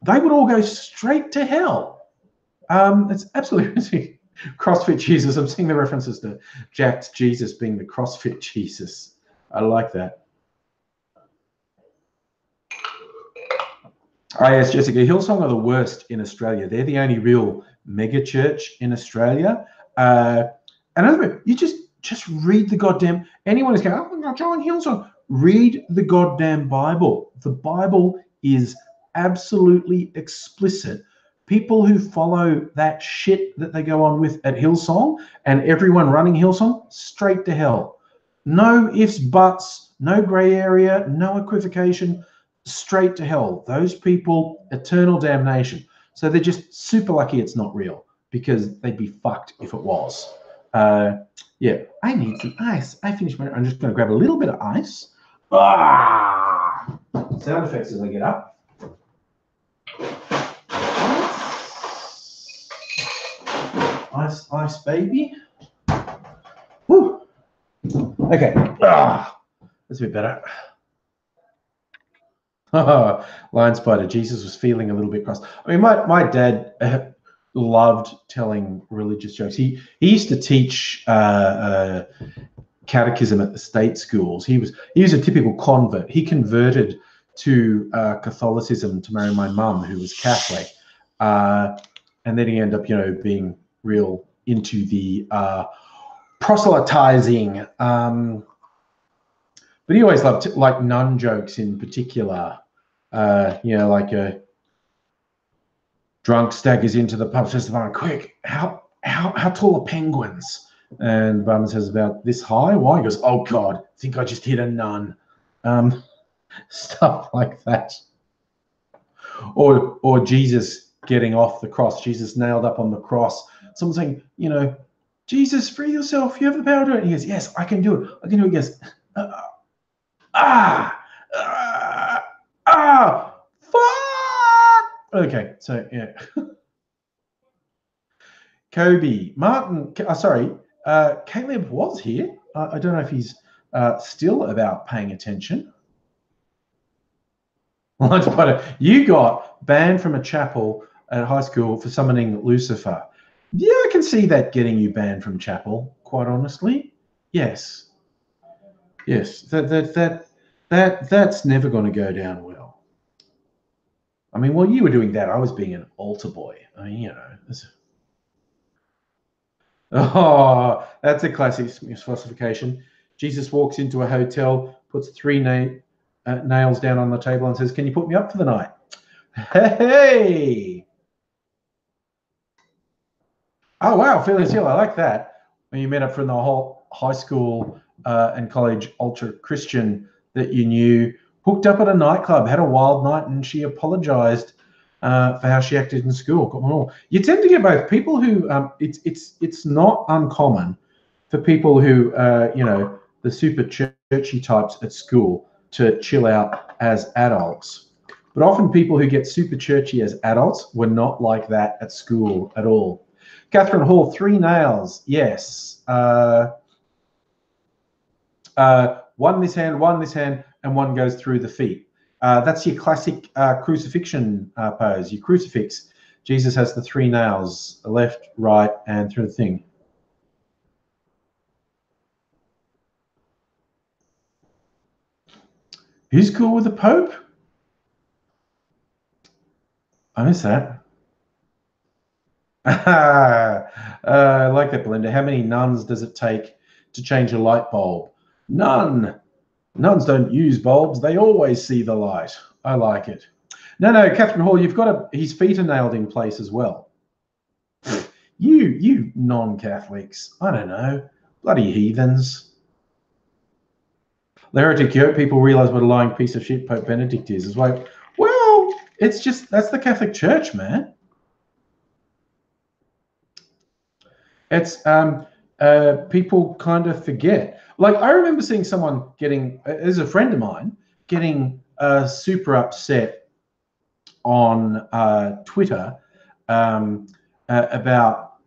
They would all go straight to hell. It's absolutely CrossFit Jesus. I'm seeing the references to jacked Jesus being the CrossFit Jesus. I like that. Yes, Jessica, Hillsong are the worst in Australia. They're the only real mega church in Australia. And you just read the goddamn, anyone who's going, oh my God, join Hillsong, read the goddamn Bible. The Bible is absolutely explicit. People who follow that shit that they go on with at Hillsong and everyone running Hillsong, straight to hell. No ifs, buts, no gray area, no equivocation, straight to hell. Those people, eternal damnation. So they're just super lucky it's not real, because they'd be fucked if it was. Yeah, I need some ice. I'm just going to grab a little bit of ice. Sound effects as I get up. Ice, baby. Woo. Okay. That's a bit better. Lion Spider, Jesus was feeling a little bit cross. I mean, my dad loved telling religious jokes. He used to teach catechism at the state schools. He was a typical convert. He converted to Catholicism to marry my mum, who was Catholic, and then he ended up, being real into the proselytizing. But he always loved like nun jokes in particular. Like a drunk staggers into the pub, says to Barman, "Quick, how tall are penguins?" And Barman says, "About this high." Why? He goes, "Oh God, I think I just hit a nun." Stuff like that. Or Jesus getting off the cross. Jesus nailed up on the cross. Someone saying, "Jesus, free yourself. You have the power to do it." And he goes, "Yes, I can do it. I can do it." He goes, fuck. Okay, so yeah. Kobe, Martin, Caleb was here. I don't know if he's still about paying attention. You got banned from a chapel at high school for summoning Lucifer. Yeah, I can see that getting you banned from chapel, quite honestly. Yes. That's never going to go down well. I mean, while you were doing that, I was being an altar boy. I mean, Oh, that's a classic misclassification. Jesus walks into a hotel, puts 3 nails down on the table and says, "Can you put me up for the night?" Hey! Oh, wow, Phyllis Hill, I like that. When you met up from the whole high school and college ultra Christian that you knew, hooked up at a nightclub, had a wild night, and she apologized for how she acted in school. You tend to get both people who it's not uncommon for people who the super churchy types at school to chill out as adults, but often people who get super churchy as adults were not like that at school at all. Catherine Hall, 3 nails, yes. One this hand, and one goes through the feet. That's your classic crucifixion pose. Your crucifix. Jesus has the 3 nails, left, right, and through the thing. Who's cool with the Pope? I miss that. I like that, Belinda. How many nuns does it take to change a light bulb? None. Nuns don't use bulbs. They always see the light. I like it. No, Catherine Hall, you've got his feet are nailed in place as well. You non-Catholics. I don't know. Bloody heathens. Heretic, you hope people realize what a lying piece of shit Pope Benedict is. It's like, well, it's just, that's the Catholic Church, man. It's people kind of forget. Like, I remember seeing someone there's a friend of mine getting super upset on Twitter about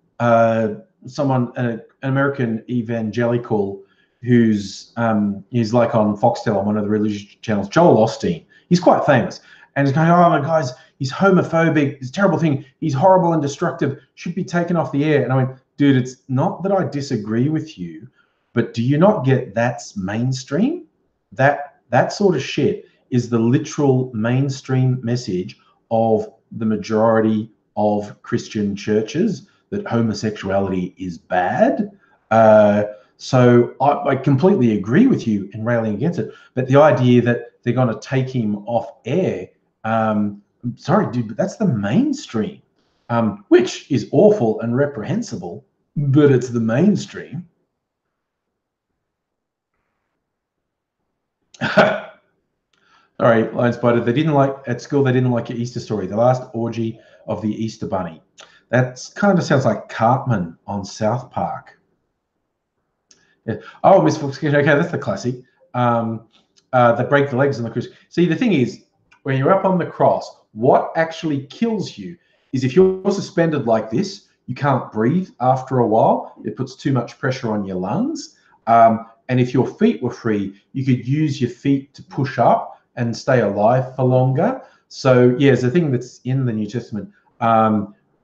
someone, an American evangelical who's he's like on Foxtel on one of the religious channels, Joel Osteen. He's quite famous. And he's going, "Oh my guys, he's homophobic, it's a terrible thing, he's horrible and destructive, should be taken off the air." And I went, "Dude, it's not that I disagree with you, but do you not get that's mainstream? That sort of shit is the literal mainstream message of the majority of Christian churches, that homosexuality is bad." So I completely agree with you in railing against it. But the idea that they're going to take him off air, sorry, dude, but that's the mainstream, which is awful and reprehensible, but it's the mainstream. Sorry, Lion Spider, they didn't like your Easter story, the last orgy of the Easter Bunny. That kind of sounds like Cartman on South Park. Yeah. Oh, Miss Fox, okay, that's the classic. They break the legs on the crucifix. See, the thing is, when you're up on the cross, what actually kills you is if you're suspended like this, you can't breathe after a while. It puts too much pressure on your lungs. And if your feet were free, you could use your feet to push up and stay alive for longer. So, yeah, it's a thing that's in the New Testament.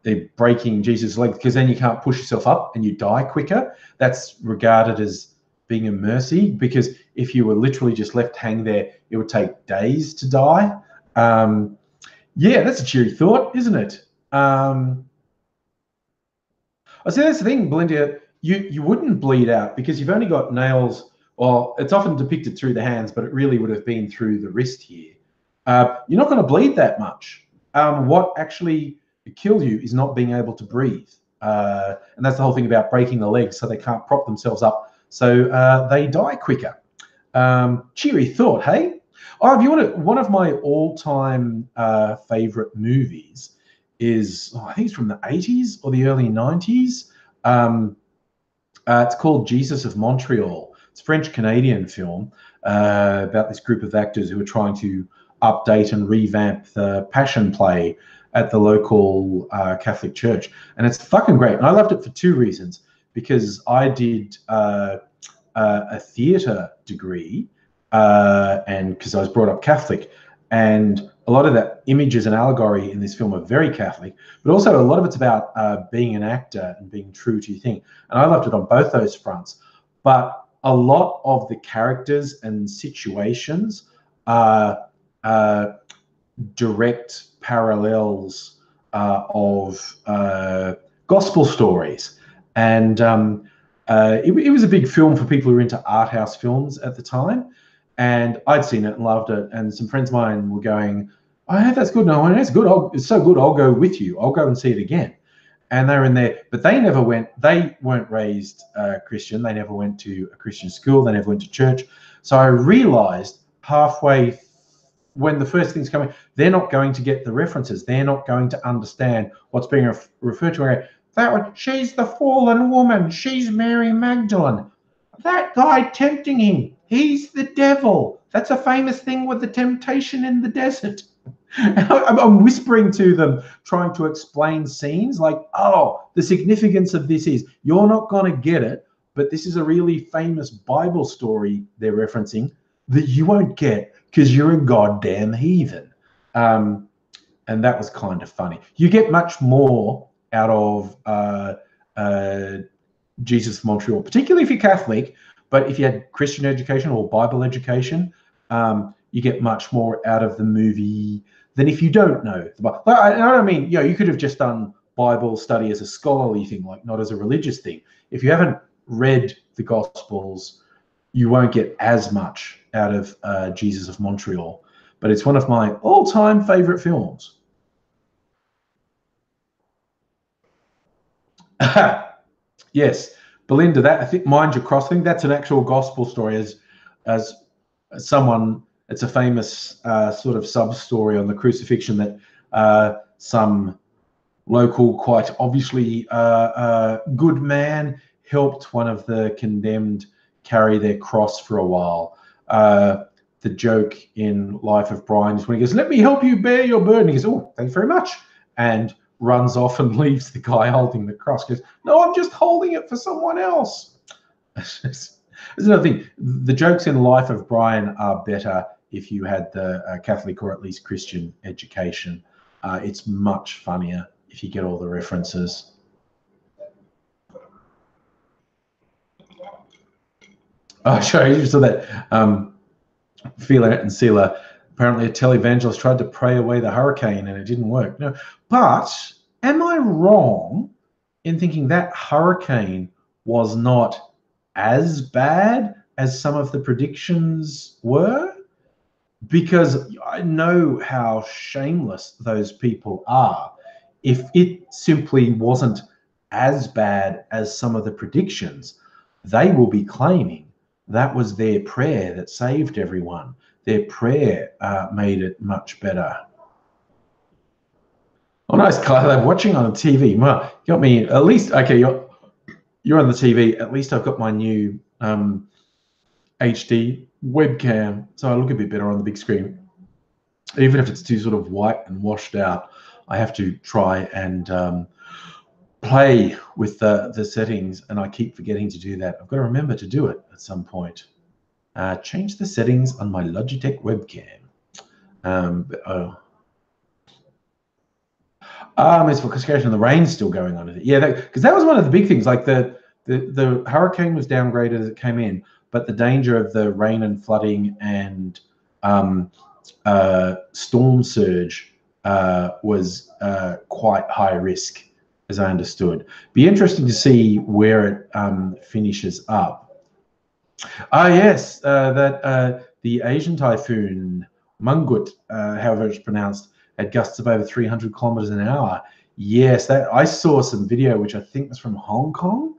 they're breaking Jesus' leg because then you can't push yourself up and you die quicker. That's regarded as being a mercy, because if you were literally just left hang there, it would take days to die. Yeah, that's a cheery thought, isn't it? I say that's the thing, Belinda. You wouldn't bleed out because you've only got nails. Well, it's often depicted through the hands, but it really would have been through the wrist here. You're not going to bleed that much. What actually kills you is not being able to breathe. And that's the whole thing about breaking the legs, so they can't prop themselves up, so they die quicker. Cheery thought, hey? Oh, if you want to, one of my all-time favorite movies is, I think it's from the 80s or the early 90s. It's called Jesus of Montreal. It's a French-Canadian film about this group of actors who are trying to update and revamp the Passion play at the local Catholic church. And it's fucking great. And I loved it for two reasons. Because I did a theatre degree, and because I was brought up Catholic, and a lot of the images and allegory in this film are very Catholic, but also a lot of it's about being an actor and being true to your thing. And I loved it on both those fronts. But a lot of the characters and situations are direct parallels of gospel stories. And it was a big film for people who were into art house films at the time. And I'd seen it and loved it. And some friends of mine were going, I heard that's good. No, I know it's good. It's so good. I'll go with you. I'll go and see it again. And they were in there, but they never went. They weren't raised Christian. They never went to a Christian school. They never went to church. So I realized halfway when the first thing's coming, they're not going to get the references. They're not going to understand what's being referred to. That one, she's the fallen woman. She's Mary Magdalene. That guy tempting him, he's the devil. That's a famous thing with the temptation in the desert. I'm whispering to them, trying to explain scenes like, oh, the significance of this is you're not going to get it, but this is a really famous Bible story they're referencing that you won't get because you're a goddamn heathen. And that was kind of funny. You get much more out of Jesus of Montreal, particularly if you're Catholic, but if you had Christian education or Bible education, you get much more out of the movie than if you don't know the Bible. I mean, you know, you could have just done Bible study as a scholarly thing, like not as a religious thing. If you haven't read the Gospels, you won't get as much out of Jesus of Montreal. But it's one of my all-time favorite films. Yes, Belinda, that I think Mind Your Crossing, that's an actual gospel story. As someone, it's a famous sort of sub-story on the crucifixion that some local, quite obviously good man helped one of the condemned carry their cross for a while. The joke in Life of Brian is when he goes, "Let me help you bear your burden." He goes, "Oh, thanks very much," and runs off and leaves the guy holding the cross. Goes, "No, I'm just holding it for someone else." There's another thing. The jokes in Life of Brian are better if you had the Catholic or at least Christian education. It's much funnier if you get all the references. Oh, sorry, you saw that. Fila and Sila. Apparently, a televangelist tried to pray away the hurricane and it didn't work. No, but am I wrong in thinking that hurricane was not as bad as some of the predictions were? Because I know how shameless those people are. If it simply wasn't as bad as some of the predictions, they will be claiming that was their prayer that saved everyone. Their prayer made it much better. Oh, nice, Kyla. Watching on the TV. Well, got me at least. Okay, you're on the TV. At least I've got my new HD webcam, so I look a bit better on the big screen. Even if it's too sort of white and washed out, I have to try and play with the settings, and I keep forgetting to do that. I've got to remember to do it at some point. Change the settings on my Logitech webcam. It's for classification. The rain's still going on. Yeah, because that was one of the big things. Like the hurricane was downgraded as it came in, but the danger of the rain and flooding and storm surge was quite high risk, as I understood. Be interesting to see where it finishes up. Yes, the Asian typhoon Mangkhut, however it's pronounced, had gusts of over 300 kilometers an hour. Yes, that I saw some video, which I think was from Hong Kong,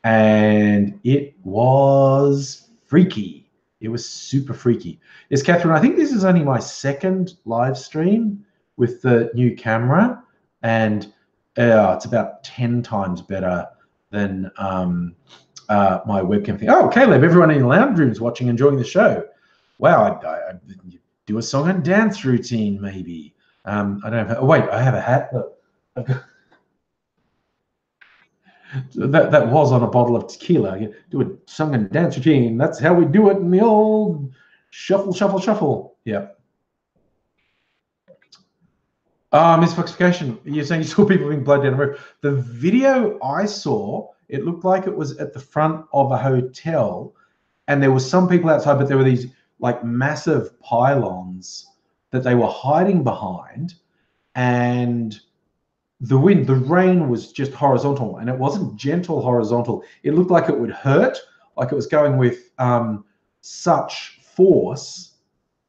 and it was freaky. It was super freaky. Yes, Catherine, I think this is only my second live stream with the new camera, and it's about 10 times better than my webcam thing. Oh, Caleb, everyone in the lounge room is watching, enjoying the show. Wow, I do a song and dance routine, maybe. I don't have. Oh, wait, I have a hat. Look, I've got, that was on a bottle of tequila. You do a song and dance routine. That's how we do it in the old shuffle, shuffle, shuffle. Yeah. Misclassification. You're saying you saw people being blown down the roof. The video I saw, it looked like it was at the front of a hotel, and there were some people outside, but there were these like massive pylons that they were hiding behind, and the rain was just horizontal, and it wasn't gentle horizontal. It looked like it would hurt, like it was going with such force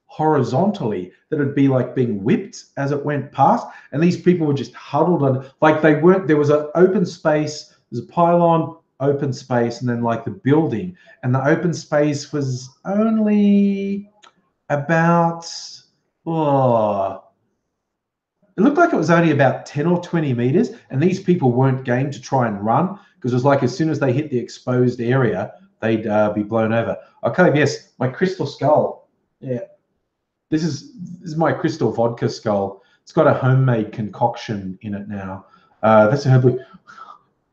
horizontally that it'd be like being whipped as it went past. And these people were just huddled on, like they weren't, there was an open space, there's a pylon, open space, and then like the building. And the open space was only about, it looked like it was only about 10 or 20 meters, and these people weren't game to try and run, because it was like as soon as they hit the exposed area, they'd be blown over. Okay, yes, my crystal skull. Yeah, this is my crystal vodka skull. It's got a homemade concoction in it now. That's a herbal.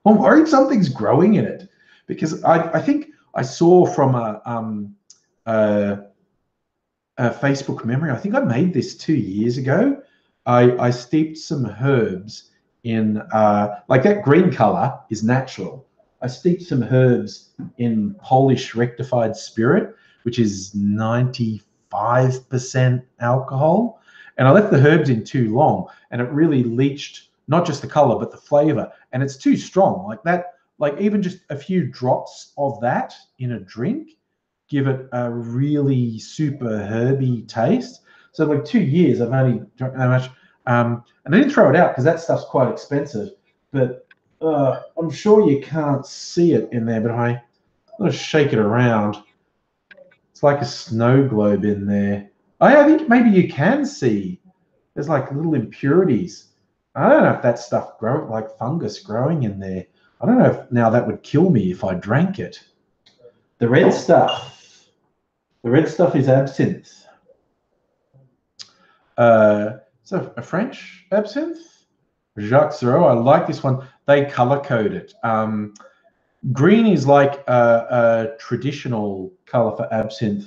I'm worried something's growing in it, because I think I saw from a Facebook memory, I think I made this 2 years ago. I steeped some herbs in, like that green color is natural. I steeped some herbs in Polish rectified spirit, which is 95% alcohol. And I left the herbs in too long, and it really leached not just the color, but the flavor. And it's too strong. Like that, like even just a few drops of that in a drink give it a really super herby taste. So like 2 years, I've only drunk that much. And I didn't throw it out because that stuff's quite expensive. But I'm sure you can't see it in there, but I'm going to shake it around. It's like a snow globe in there. I think maybe you can see. There's like little impurities. I don't know if that stuff growing, like fungus growing in there. I don't know if now that would kill me if I drank it. The red stuff. The red stuff is absinthe. So a French absinthe, Jacques Zero. I like this one. They color code it. Green is like a traditional color for absinthe.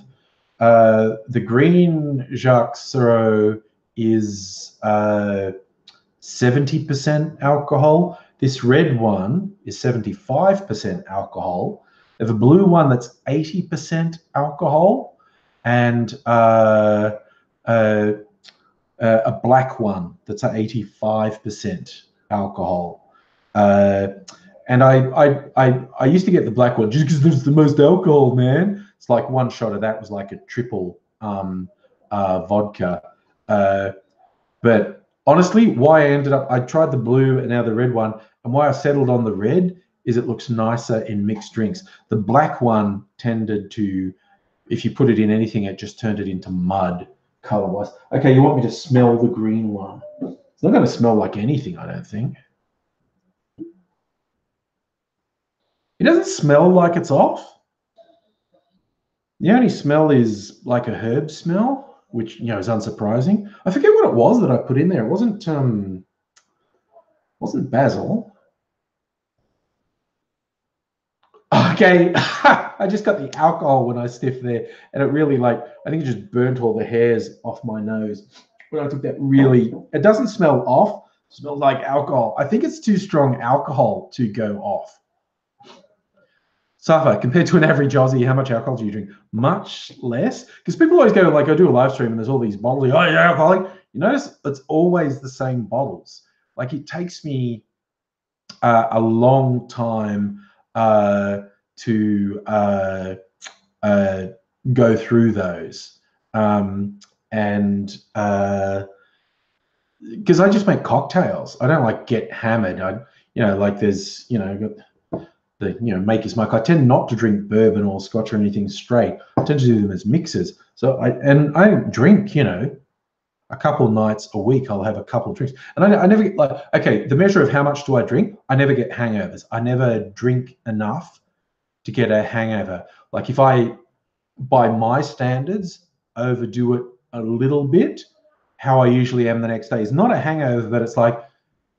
The green Jacques Zero is 70% alcohol. This red one is 75% alcohol. They have a blue one that's 80% alcohol, and a black one that's at 85% alcohol. And I used to get the black one just because there's the most alcohol, man. It's like one shot of that was like a triple vodka. But honestly, why I tried the blue and now the red one, and why I settled on the red is it looks nicer in mixed drinks. The black one tended to, if you put it in anything, it just turned it into mud color-wise. Okay, you want me to smell the green one? It's not going to smell like anything, I don't think. It doesn't smell like it's off. The only smell is like a herb smell, which, you know, is unsurprising. I forget what it was that I put in there. It wasn't basil. Okay, I just got the alcohol when I sniffed there, and it really, like, I think it just burnt all the hairs off my nose. When I took that, really, it doesn't smell off. Smells like alcohol. I think it's too strong alcohol to go off. Safa, compared to an average Aussie, how much alcohol do you drink? Much less. Because people always go, like, I do a live stream and there's all these bottles. Oh, yeah, alcoholic. You notice it's always the same bottles. Like, it takes me a long time to go through those. Because I just make cocktails. I don't like get hammered. Like there's, Maker's Mark. I tend not to drink bourbon or scotch or anything straight. I tend to do them as mixers. So I don't drink, a couple nights a week. I'll have a couple of drinks. And I never get like, okay, the measure of how much do I drink? I never get hangovers. I never drink enough to get a hangover. Like if I, by my standards, overdo it a little bit, how I usually am the next day is not a hangover, but it's like,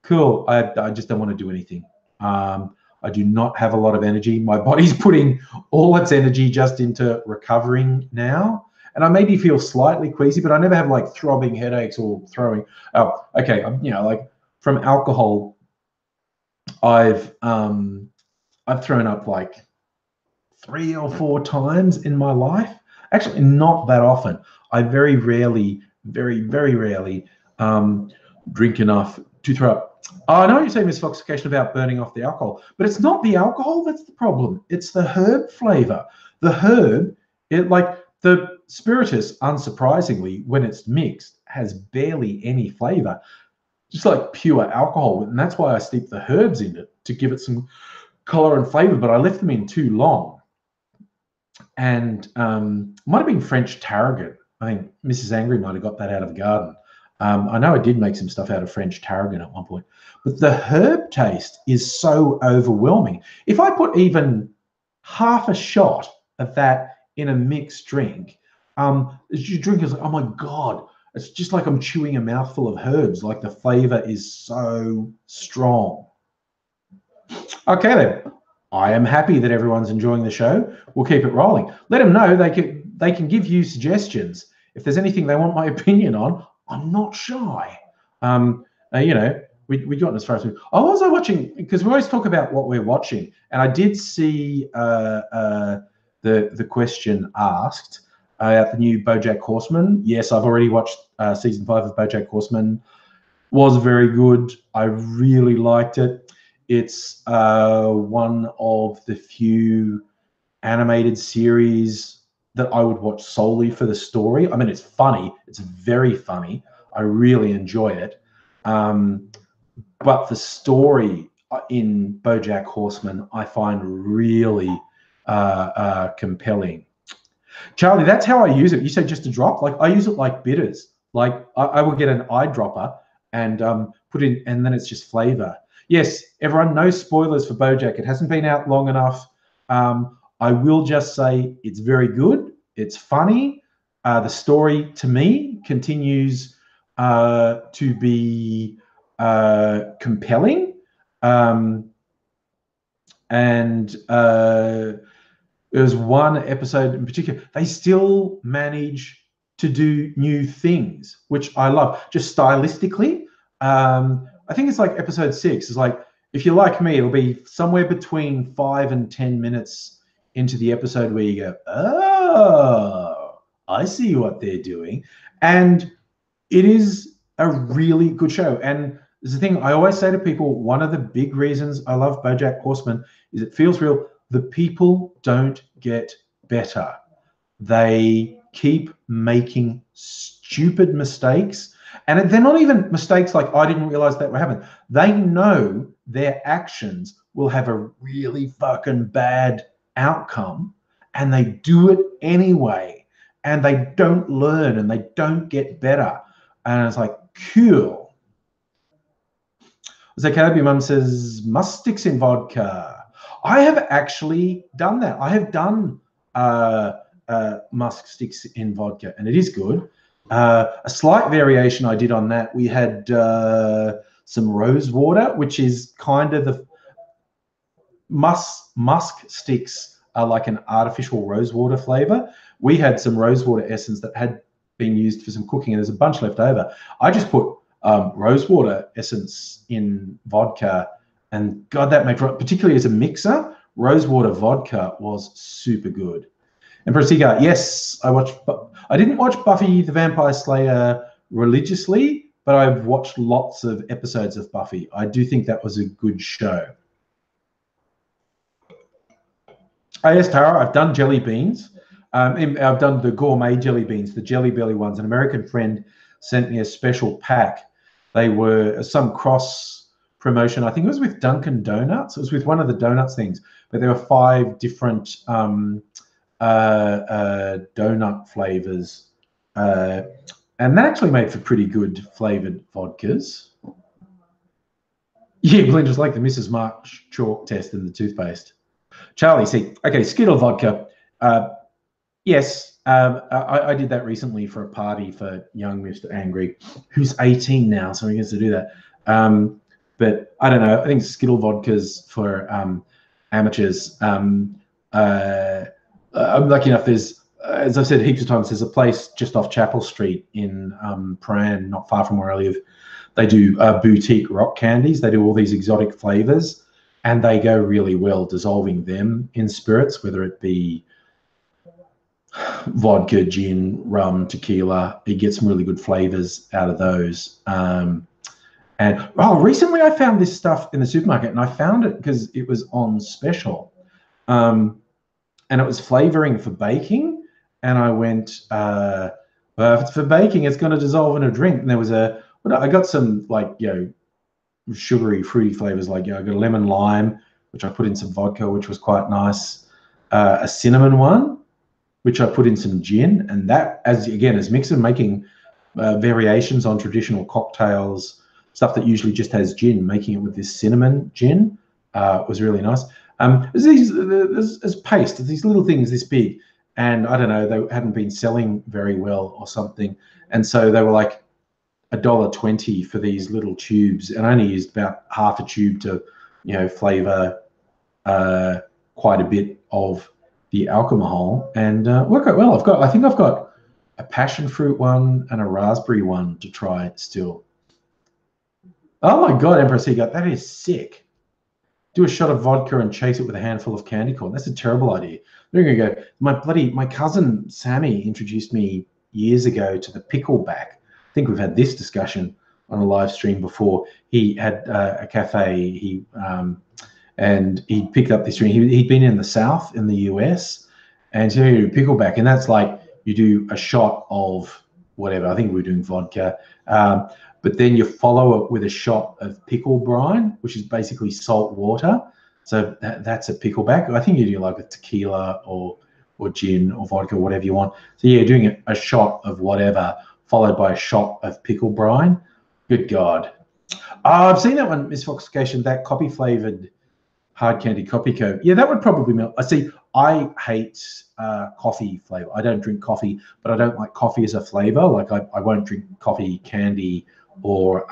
cool, I just don't want to do anything. I do not have a lot of energy. My body's putting all its energy just into recovering now. And I maybe feel slightly queasy, but I never have like throbbing headaches or throwing. Oh, okay. Like from alcohol, I've thrown up like 3 or 4 times in my life. Actually, not that often. I very rarely, very, very rarely drink enough to throw up. I know you're saying, Miss Foxification, about burning off the alcohol, but it's not the alcohol that's the problem. It's the herb flavor. The herb, like the spiritus, unsurprisingly, when it's mixed, has barely any flavor, just like pure alcohol. And that's why I steep the herbs in it, to give it some color and flavor, but I left them in too long. And might have been French tarragon. I think Mrs. Angry might have got that out of the garden. I know I did make some stuff out of French tarragon at one point, but the herb taste is so overwhelming. If I put even half a shot of that in a mixed drink, as you drink, it's like, oh my God, it's just like I'm chewing a mouthful of herbs. Like the flavor is so strong. Okay then, I am happy that everyone's enjoying the show. We'll keep it rolling. Let them know they can give you suggestions. If there's anything they want my opinion on, I'm not shy. We got as far as I was watching, because we always talk about what we're watching, and I did see the question asked about the new BoJack Horseman. Yes, I've already watched season 5 of BoJack Horseman. Was very good. I really liked it. It's one of the few animated series that I would watch solely for the story. I mean, it's funny. It's very funny. I really enjoy it. But the story in BoJack Horseman, I find really compelling. Charlie, that's how I use it. You said just a drop. Like I use it like bitters. Like I will get an eyedropper and put in, and then it's just flavor. Yes, everyone, no spoilers for BoJack. It hasn't been out long enough. I will just say it's very good. It's funny. The story, to me, continues to be compelling. There's one episode in particular, they still manage to do new things, which I love. Just stylistically, I think it's like episode 6. It's like, if you're like me, it'll be somewhere between 5 and 10 minutes into the episode where you go, oh, I see what they're doing. And it is a really good show. And there's the thing I always say to people, one of the big reasons I love BoJack Horseman is it feels real. The people don't get better. They keep making stupid mistakes. And they're not even mistakes like, I didn't realize that were happening. They know their actions will have a really fucking bad outcome, and they do it anyway. And they don't learn and they don't get better. And it's like, cool. Zakabi Mum says, musk sticks in vodka. I have actually done that. I have done musk sticks in vodka, and it is good. A slight variation I did on that, we had some rose water, which is kind of the musk sticks are like an artificial rose water flavor. We had some rose water essence that had been used for some cooking, and there's a bunch left over. I just put rosewater essence in vodka, and God, that made, particularly as a mixer, rosewater vodka was super good. And Prasiga, yes, I didn't watch Buffy the Vampire Slayer religiously, but I've watched lots of episodes of Buffy. I do think that was a good show. Oh, yes, Tara, I've done jelly beans. I've done the gourmet jelly beans, the Jelly Belly ones. An American friend sent me a special pack. They were some cross promotion. I think it was with Dunkin' Donuts. It was with one of the donuts things, but there were 5 different donut flavors. And that actually made for pretty good flavored vodkas. Yeah, Belinda's like the Mrs. March chalk test in the toothpaste. Charlie, see, okay, Skittle vodka. Yes, I did that recently for a party for young Mr. Angry, who's 18 now, so he gets to do that. But I don't know. I think Skittle vodkas for amateurs. I'm lucky enough. There's, as I've said heaps of times, there's a place just off Chapel Street in Prahran, not far from where I live. They do boutique rock candies. They do all these exotic flavors, and they go really well dissolving them in spirits, whether it be vodka, gin, rum, tequila. You get some really good flavors out of those. And recently I found this stuff in the supermarket, and I found it because it was on special. And it was flavoring for baking. And I went, well, if it's for baking, it's going to dissolve in a drink. And there was I got some sugary, fruity flavors. I got a lemon lime, which I put in some vodka, which was quite nice. A cinnamon one, which I put in some gin. And that, as mixer, making variations on traditional cocktails, stuff that usually just has gin, making it with this cinnamon gin was really nice. There's paste, these little things this big, and I don't know, they hadn't been selling very well or something, and so they were like $1.20 for these little tubes, and I only used about half a tube to, flavor quite a bit of the alcohol, and worked out well. I think I've got a passion fruit one and a raspberry one to try still. Oh my God, Empress Egot, that is sick. Do a shot of vodka and chase it with a handful of candy corn. That's a terrible idea. There you go. My cousin Sammy introduced me years ago to the pickleback. I think we've had this discussion on a live stream before. He had a cafe. And he picked up this drink. He'd been in the South in the US, and so you do pickleback, and that's like you do a shot of whatever. I think we were doing vodka. But then you follow it with a shot of pickle brine, which is basically salt water. So that's a pickleback. I think you do like a tequila or gin or vodka, whatever you want. So yeah, doing a shot of whatever followed by a shot of pickle brine. Good God. Oh, I've seen that one, Miss Foxification, that coffee flavored hard candy copy code. Yeah, that would probably melt. I hate coffee flavor. I don't drink coffee, but I don't like coffee as a flavor. Like I won't drink coffee candy or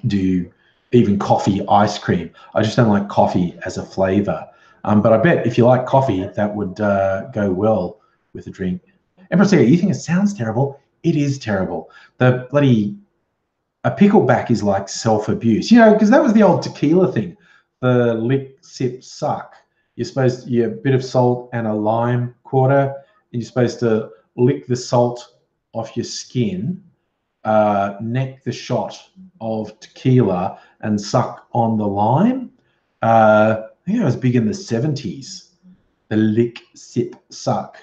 do even coffee ice cream. I just don't like coffee as a flavor. But I bet if you like coffee, that would go well with a drink. Empress, you think it sounds terrible? It is terrible. A pickleback is like self-abuse, because that was the old tequila thing. The lick, sip, suck. A bit of salt and a lime quarter, and you're supposed to lick the salt off your skin, neck the shot of tequila, and suck on the lime. I think it was big in the 70s, the lick, sip, suck.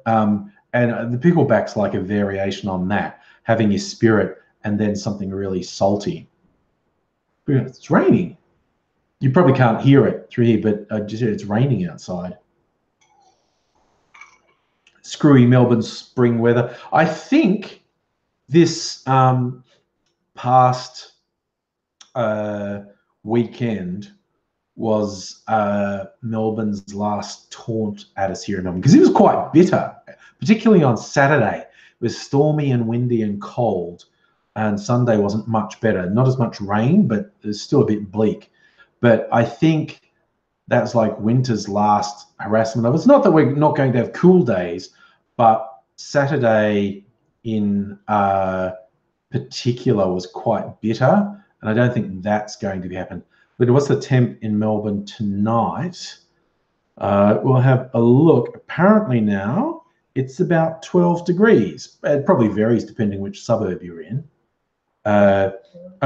And the pickleback's like a variation on that, having your spirit and then something really salty. It's raining. You probably can't hear it through here, but it's raining outside. Screwy Melbourne spring weather. I think this past weekend was Melbourne's last taunt at us here in Melbourne, because it was quite bitter, particularly on Saturday. It was stormy and windy and cold, and Sunday wasn't much better. Not as much rain, but it was still a bit bleak. But I think that's like winter's last harassment of it. It's not that we're not going to have cool days, but Saturday in particular was quite bitter, and I don't think that's going to be happening. But what's the temp in Melbourne tonight? We'll have a look. Apparently now it's about 12 degrees. It probably varies depending which suburb you're in. I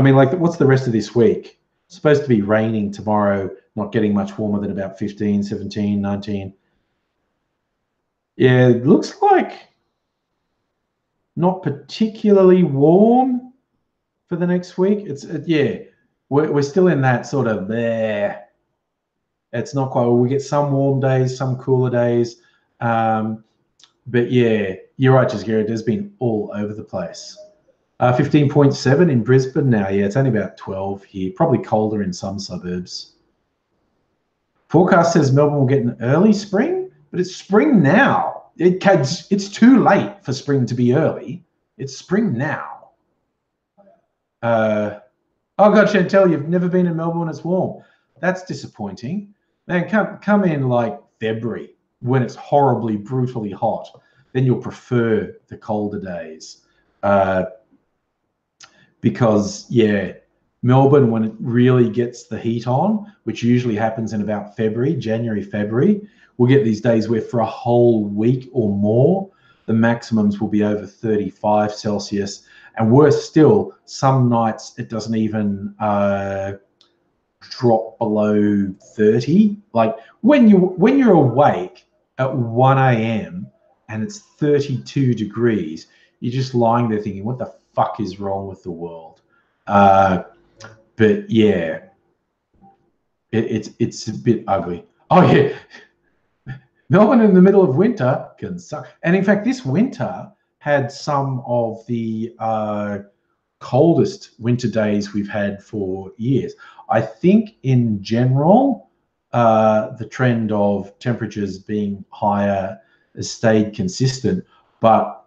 mean, like, what's the rest of this week? It's supposed to be raining tomorrow, not getting much warmer than about 15, 17, 19. Yeah, it looks like not particularly warm for the next week. Yeah, we're still in that sort of there. It's not quite. We get some warm days, some cooler days, but yeah, you're right, Just Garrett. It's been all over the place. 15.7 in Brisbane now. Yeah, it's only about 12 here. Probably colder in some suburbs. Forecast says Melbourne will get an early spring, but it's spring now. It's too late for spring to be early. It's spring now. Oh God, Chantel, you've never been in Melbourne when it's warm. That's disappointing. Man, come in like February when it's horribly, brutally hot. Then you'll prefer the colder days. Because, yeah, Melbourne, when it really gets the heat on, which usually happens in about January, February, we'll get these days where for a whole week or more, the maximums will be over 35 Celsius. And worse still, some nights it doesn't even drop below 30. Like when you're awake at 1 a.m. and it's 32 degrees, you're just lying there thinking, what the fuck is wrong with the world? But yeah, it's a bit ugly. Oh yeah, Melbourne in the middle of winter can suck. And in fact, this winter had some of the coldest winter days we've had for years. I think in general, the trend of temperatures being higher has stayed consistent, but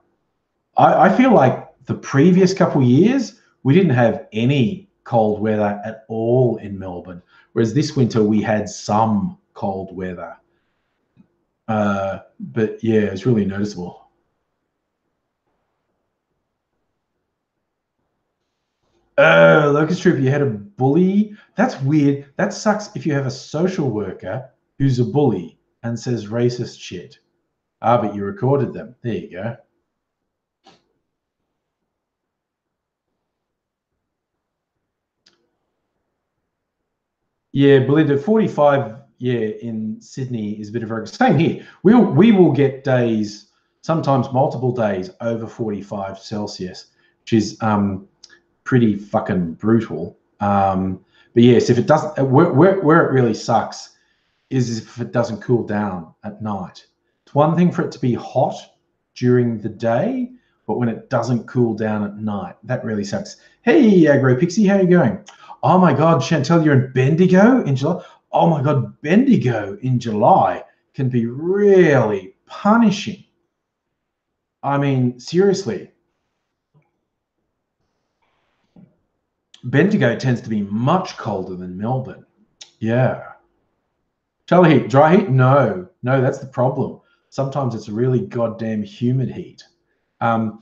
I feel like the previous couple of years, we didn't have any cold weather at all in Melbourne, whereas this winter we had some cold weather. But yeah, it's really noticeable. Locust Troop, you had a bully? That's weird. That sucks if you have a social worker who's a bully and says racist shit. But you recorded them. There you go. Yeah, Belinda, 45, yeah, in Sydney is a bit of a same here. We will get days, sometimes multiple days over 45 Celsius, which is pretty fucking brutal. But yes, if it doesn't, where it really sucks is if it doesn't cool down at night. It's one thing for it to be hot during the day, but when it doesn't cool down at night, that really sucks. Hey, Agro Pixie, how you going? Oh my God, Chantel, you're in Bendigo in July? Oh my God, Bendigo in July can be really punishing. I mean, seriously. Bendigo tends to be much colder than Melbourne. Yeah. Charlie heat, dry heat? No, that's the problem. Sometimes it's really goddamn humid heat. Now,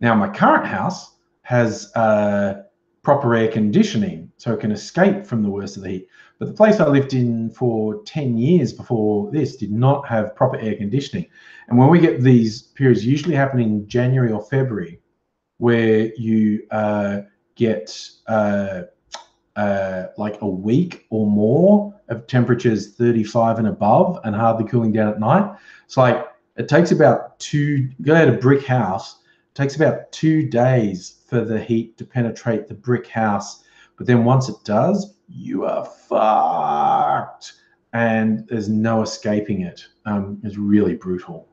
my current house has proper air conditioning, so it can escape from the worst of the heat. But the place I lived in for 10 years before this did not have proper air conditioning. And when we get these periods, usually happen in January or February, where you get like a week or more of temperatures 35 and above and hardly cooling down at night. It's like it takes about go at a brick house, it takes about 2 days for the heat to penetrate the brick house. But then once it does, you are fucked and there's no escaping it. It's really brutal.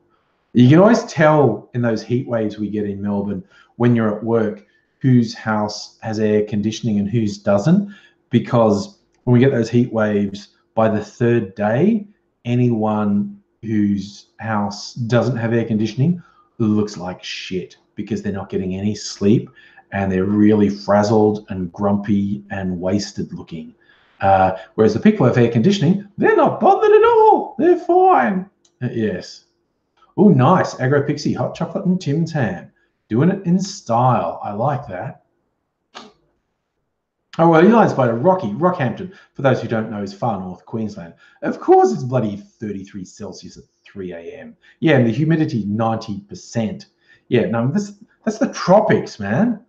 You can always tell in those heat waves we get in Melbourne when you're at work whose house has air conditioning and whose doesn't, because when we get those heat waves, by the 3rd day, anyone whose house doesn't have air conditioning looks like shit because they're not getting any sleep and they're really frazzled and grumpy and wasted looking. Whereas the people who have air conditioning, they're not bothered at all. They're fine. Yes. Oh, nice. Agro Pixie, hot chocolate and Tim's ham. Doing it in style. I like that. Oh, well, Eli's by Rockhampton, for those who don't know, is far north Queensland. Of course, it's bloody 33 Celsius at 3 a.m. Yeah, and the humidity 90%. Yeah, no, that's the tropics, man.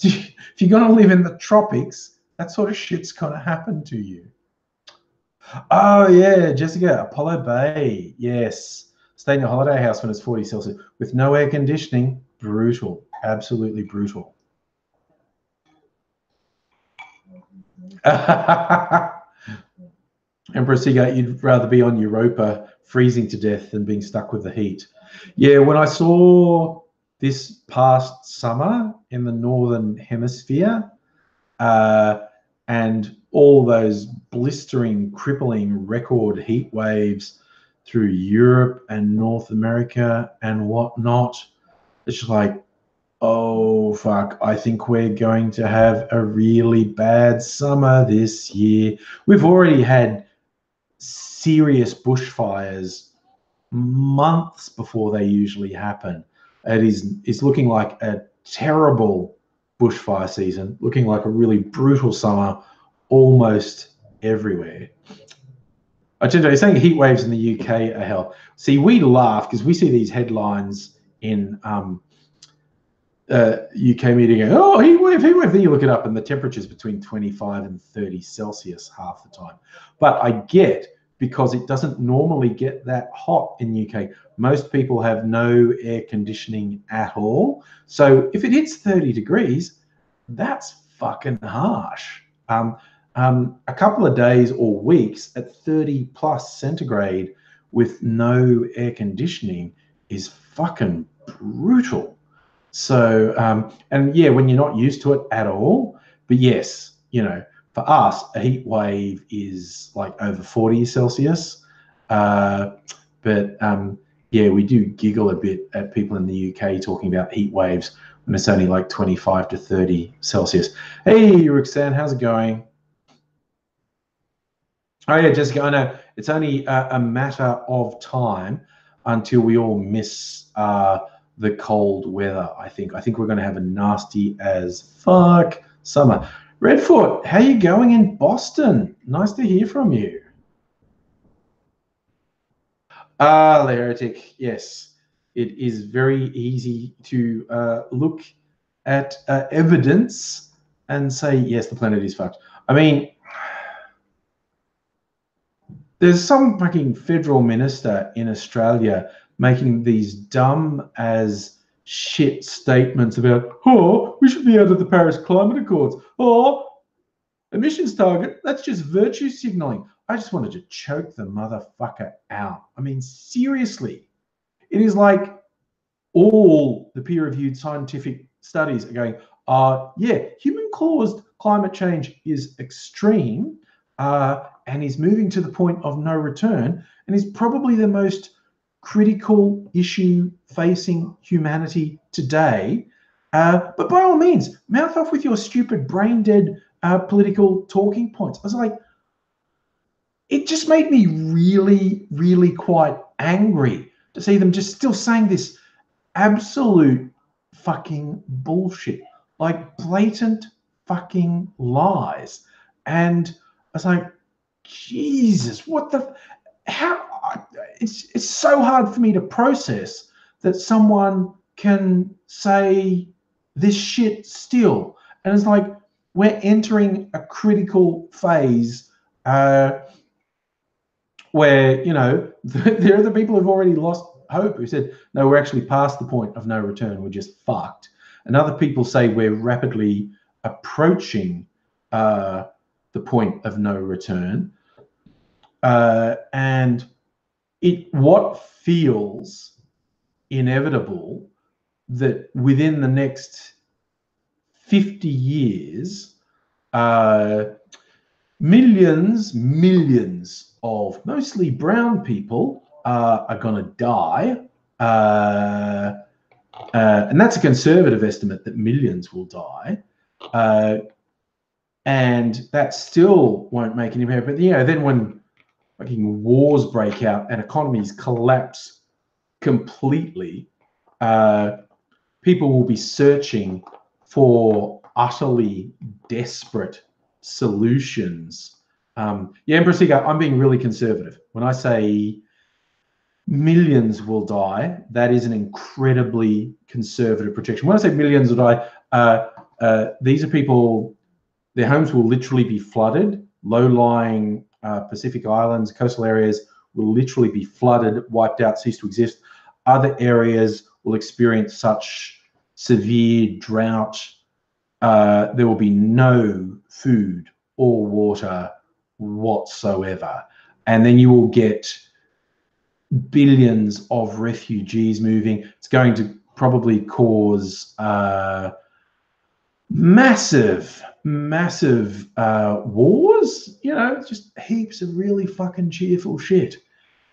If you're going to live in the tropics, that sort of shit's going to happen to you. Oh, yeah, Jessica, Apollo Bay. Yes. Stay in a holiday house when it's 40 Celsius with no air conditioning. Brutal. Absolutely brutal. Empress Seagate, you'd rather be on Europa freezing to death than being stuck with the heat. Yeah, when I saw this past summer in the Northern Hemisphere and all those blistering, crippling record heat waves through Europe and North America and whatnot, it's just like, oh, fuck, I think we're going to have a really bad summer this year. We've already had serious bushfires months before they usually happen. It's looking like a terrible bushfire season, looking like a really brutal summer almost everywhere. I tend to be saying heat waves in the UK are hell. See, we laugh because we see these headlines in UK media going, oh, heat wave, heat wave. Then you look it up and the temperature's between 25 and 30 Celsius half the time. But I get, because it doesn't normally get that hot in the UK. Most people have no air conditioning at all. So if it hits 30 degrees, that's fucking harsh. A couple of days or weeks at 30 plus centigrade with no air conditioning is fucking brutal. So, and yeah, when you're not used to it at all, but yes, you know, for us, a heat wave is like over 40 Celsius. Yeah, we do giggle a bit at people in the UK talking about heat waves when it's only like 25 to 30 Celsius. Hey, Roxanne, how's it going? Oh yeah, Jessica, I know it's only a matter of time until we all miss the cold weather. I think we're going to have a nasty as fuck summer. Redfoot, how you going in Boston? Nice to hear from you. The heretic. Yes, it is very easy to look at evidence and say yes, the planet is fucked. I mean, there's some fucking federal minister in Australia making these dumb as shit statements about, oh, we should be out of the Paris Climate Accords. Oh, emissions target, that's just virtue signaling. I just wanted to choke the motherfucker out. I mean, seriously. It is like all the peer-reviewed scientific studies are going, yeah, human-caused climate change is extreme and is moving to the point of no return and is probably the most critical issue facing humanity today. But by all means, mouth off with your stupid brain-dead political talking points. I was like, it just made me really, really quite angry to see them just still saying this absolute fucking bullshit, like blatant fucking lies. And I was like, Jesus, what the, how, it's so hard for me to process that someone can say this shit still. And it's like, we're entering a critical phase where, you know, there are the people who've already lost hope, who said, no, we're actually past the point of no return, we're just fucked. And other people say we're rapidly approaching the point of no return. And what feels inevitable that within the next 50 years, millions of mostly brown people are going to die. And that's a conservative estimate that millions will die. And that still won't make any impact. But, you know, then when fucking wars break out and economies collapse completely, people will be searching for utterly desperate solutions. Yeah, Empress Ego, I'm being really conservative. When I say millions will die, that is an incredibly conservative projection. When I say millions will die, these are people, their homes will literally be flooded. Low-lying Pacific Islands, coastal areas will literally be flooded, wiped out, cease to exist. Other areas will experience such severe drought, there will be no food or water whatsoever. And then you will get billions of refugees moving. It's going to probably cause massive wars, you know, just heaps of really fucking cheerful shit.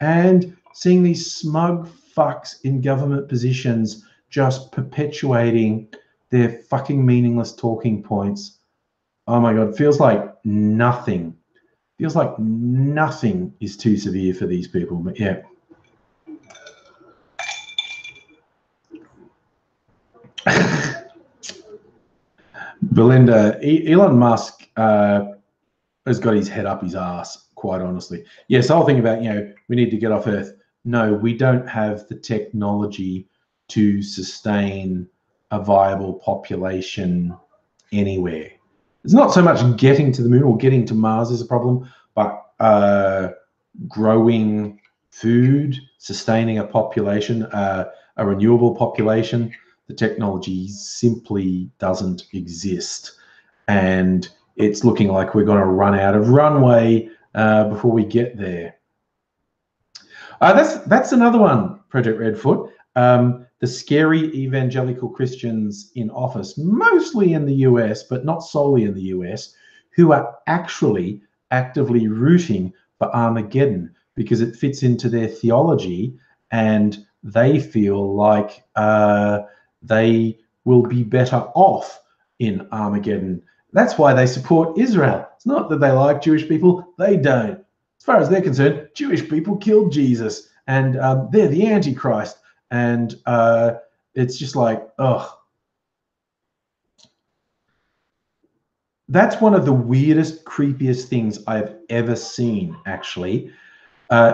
And seeing these smug fucks in government positions just perpetuating their fucking meaningless talking points. Oh my God, feels like nothing is too severe for these people. But yeah. Belinda, Elon Musk has got his head up his ass, quite honestly. Yes, the whole thing about, you know, we need to get off Earth. No, we don't have the technology to sustain a viable population anywhere. It's not so much getting to the moon or getting to Mars is a problem, but growing food, sustaining a population, a renewable population, the technology simply doesn't exist. And it's looking like we're going to run out of runway before we get there. That's another one, Project Redfoot. The scary evangelical Christians in office, mostly in the US, but not solely in the US, who are actually actively rooting for Armageddon because it fits into their theology and they feel like they will be better off in Armageddon. That's why they support Israel. It's not that they like Jewish people. They don't. As far as they're concerned, Jewish people killed Jesus and they're the Antichrist. And it's just like, ugh. That's one of the weirdest, creepiest things I've ever seen, actually.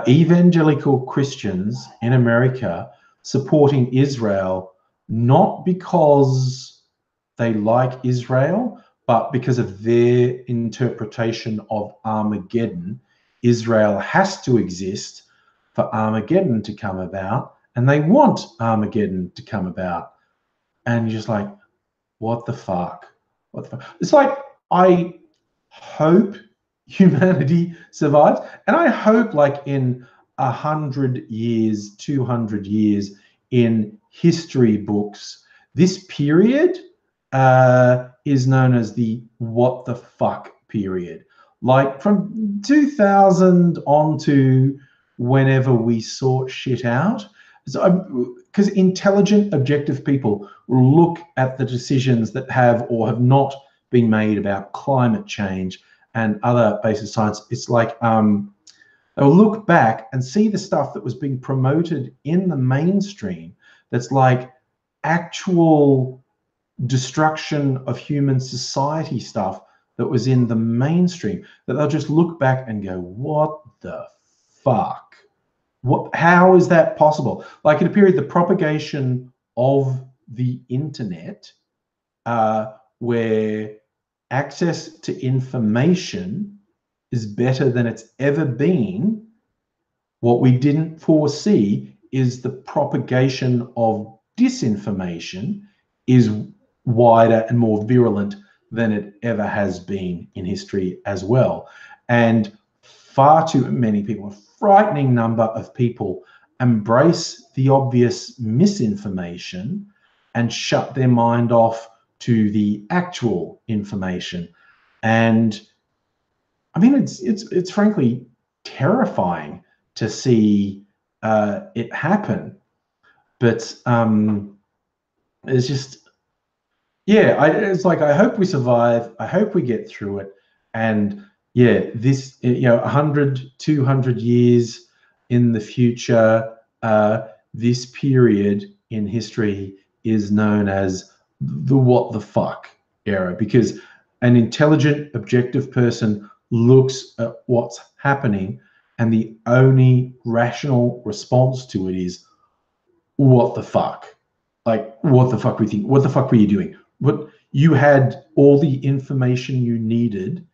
Evangelical Christians in America supporting Israel, not because they like Israel, but because of their interpretation of Armageddon. Israel has to exist for Armageddon to come about, and they want Armageddon to come about. And you're just like, what the fuck? What the fuck? It's like, I hope humanity survives, and I hope like in 100 years, 200 years in history books, this period is known as the what the fuck period. Like from 2000 on to whenever we sort shit out. Because intelligent, objective people will look at the decisions that have or have not been made about climate change and other basic science. It's like they'll look back and see the stuff that was being promoted in the mainstream that's like actual destruction of human society stuff that was in the mainstream, that they'll just look back and go, what the fuck? How is that possible? Like in a period, the propagation of the internet, where access to information is better than it's ever been, what we didn't foresee is the propagation of disinformation is wider and more virulent than it ever has been in history as well. And far too many people, a frightening number of people, embrace the obvious misinformation and shut their mind off to the actual information. And I mean, it's frankly terrifying to see it happen. But it's just, yeah, it's like, I hope we survive. I hope we get through it. And yeah, this, you know, 100, 200 years in the future, this period in history is known as the what the fuck era, because an intelligent, objective person looks at what's happening and the only rational response to it is, what the fuck? Like, what the fuck were you thinking? What the fuck were you doing? What, you had all the information you needed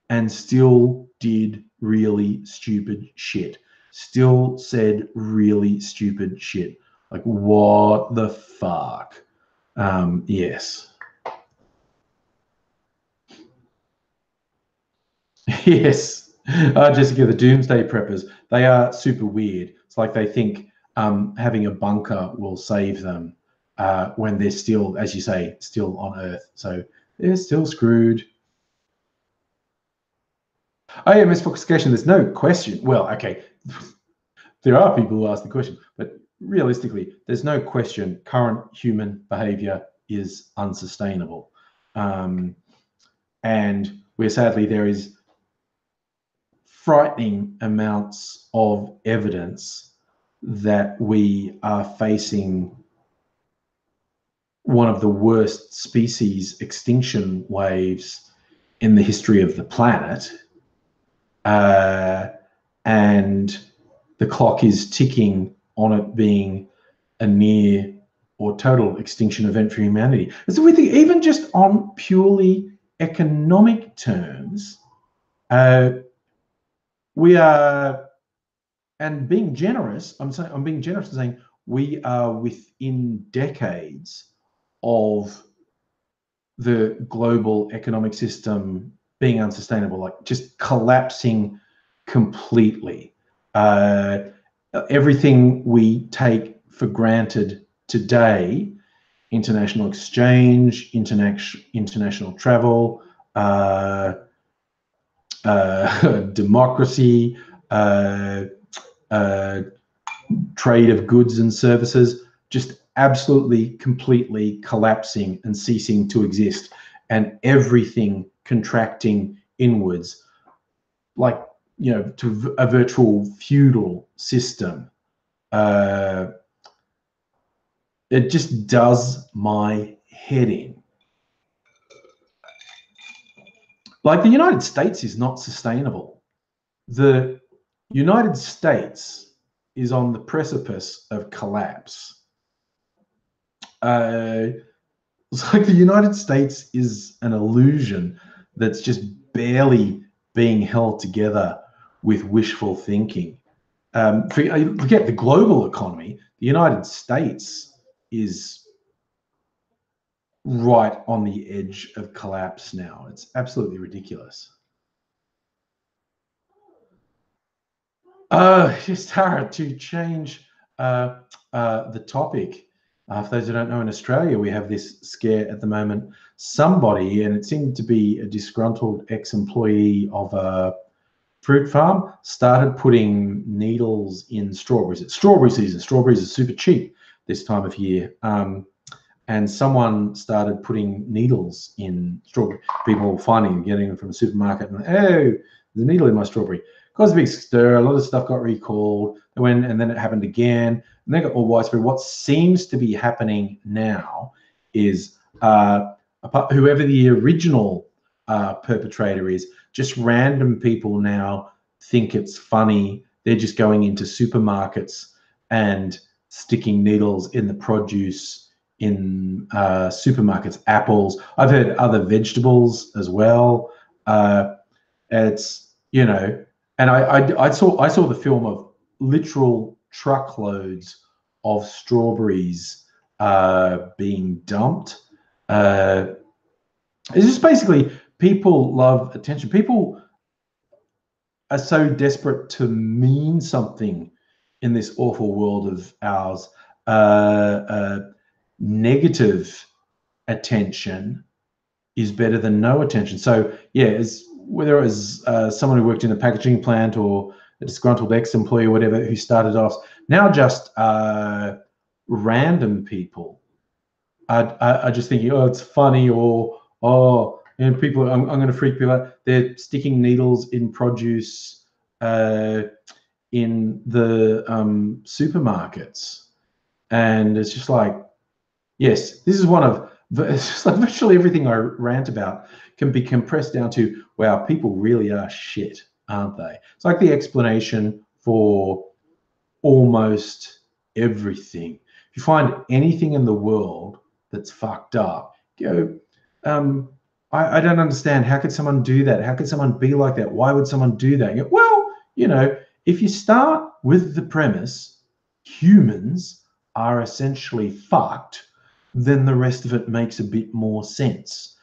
and still did really stupid shit. Still said really stupid shit. Like, what the fuck? Yes. Yes. Jessica, the doomsday preppers, they are super weird. It's like they think having a bunker will save them when they're still, as you say, still on Earth. So they're still screwed. Oh yeah, misfoxication, there's no question. Well, okay, there are people who ask the question, but realistically, there's no question current human behavior is unsustainable. And where sadly there is frightening amounts of evidence that we are facing one of the worst species extinction waves in the history of the planet. And the clock is ticking on it being a near or total extinction event for humanity. And so we think even just on purely economic terms, we are, and being generous, I'm being generous in saying we are within decades of the global economic system being unsustainable, like just collapsing completely. Everything we take for granted today, international exchange, international travel, democracy, trade of goods and services, just absolutely, completely collapsing and ceasing to exist, and everything contracting inwards, like, you know, to a virtual feudal system. It just does my head in. Like, the United States is not sustainable. The United States is on the precipice of collapse. It's like the United States is an illusion that's just barely being held together with wishful thinking. Forget the global economy. The United States is right on the edge of collapse now. It's absolutely ridiculous. Yes, Tara, to change the topic, for those who don't know, in Australia, we have this scare at the moment. Somebody, and it seemed to be a disgruntled ex-employee of a fruit farm, started putting needles in strawberries. It's strawberry season. Strawberries are super cheap this time of year. And someone started putting needles in strawberry. People finding them, getting them from a supermarket, and, oh, there's a needle in my strawberry. Caused a big stir. A lot of stuff got recalled. And then it happened again. And then it got all widespread. What seems to be happening now is whoever the original perpetrator is, just random people now think it's funny. They're just going into supermarkets and sticking needles in the produce in supermarkets, apples. I've heard other vegetables as well. It's, you know, and I saw the film of literal truckloads of strawberries being dumped. It's just basically, people love attention. People are so desperate to mean something in this awful world of ours. Negative attention is better than no attention. So yeah, whether it was someone who worked in a packaging plant or a disgruntled ex-employee or whatever who started off, now just random people are just thinking, oh, it's funny, or, oh, and people, I'm going to freak people out. They're sticking needles in produce in the supermarkets. And it's just like, Yes, this is one of it's just like virtually everything I rant about can be compressed down to, wow, people really are shit, aren't they? It's like the explanation for almost everything. If you find anything in the world that's fucked up, go, I don't understand. How could someone do that? How could someone be like that? Why would someone do that? You go, well, you know, if you start with the premise, humans are essentially fucked, then the rest of it makes a bit more sense,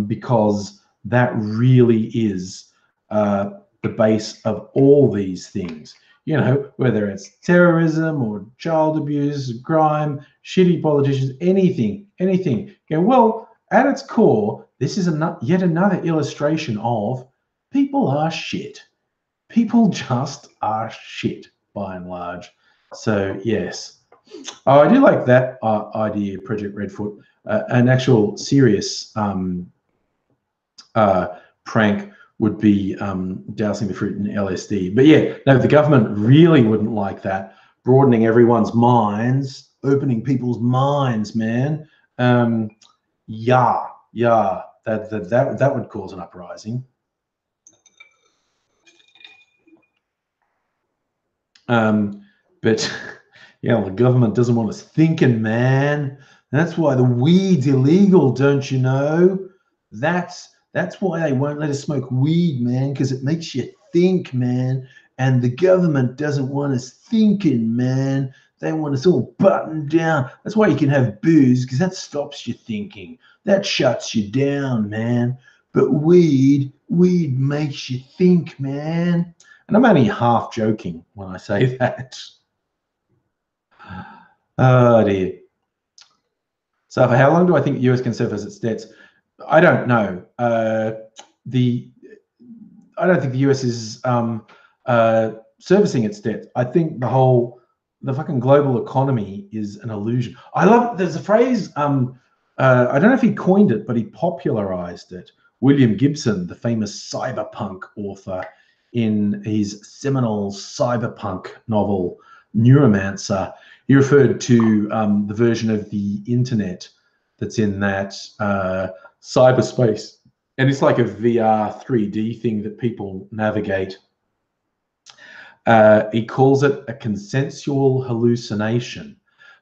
because that really is the base of all these things. You know, whether it's terrorism or child abuse, crime, shitty politicians, anything. Yeah, well, at its core, this is yet another illustration of people are shit. People just are shit by and large. So, yes. Oh, I do like that idea, Project Redfoot. An actual serious prank would be dousing the fruit in LSD. But yeah, no, the government really wouldn't like that. Broadening everyone's minds, opening people's minds, man. Yeah, that would cause an uprising. But yeah, the government doesn't want us thinking, man. That's why the weed's illegal, don't you know? That's why they won't let us smoke weed, man, because it makes you think, man. And the government doesn't want us thinking, man. They want us all buttoned down. That's why you can have booze, because that stops you thinking. That shuts you down, man. But weed makes you think, man. And I'm only half joking when I say that. Oh dear. So for how long do I think the US can service its debts? I don't know. I don't think the US is servicing its debt. I think the fucking global economy is an illusion. There's a phrase, I don't know if he coined it, but he popularized it. William Gibson, the famous cyberpunk author, in his seminal cyberpunk novel, Neuromancer, he referred to the version of the internet that's in that cyberspace. And it's like a VR 3D thing that people navigate. He calls it a consensual hallucination,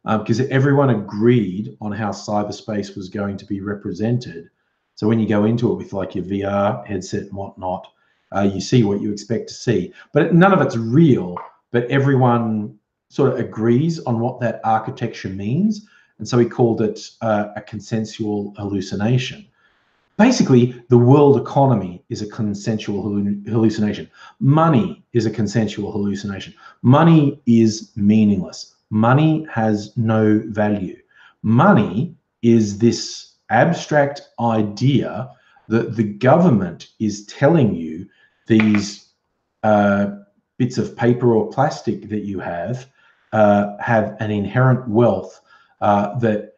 because everyone agreed on how cyberspace was going to be represented. So when you go into it with like your VR headset and whatnot, you see what you expect to see. But none of it's real, but everyone sort of agrees on what that architecture means. And so he called it a consensual hallucination. Basically, the world economy is a consensual hallucination. Money is a consensual hallucination. Money is meaningless. Money has no value. Money is this abstract idea that the government is telling you these bits of paper or plastic that you have an inherent wealth, that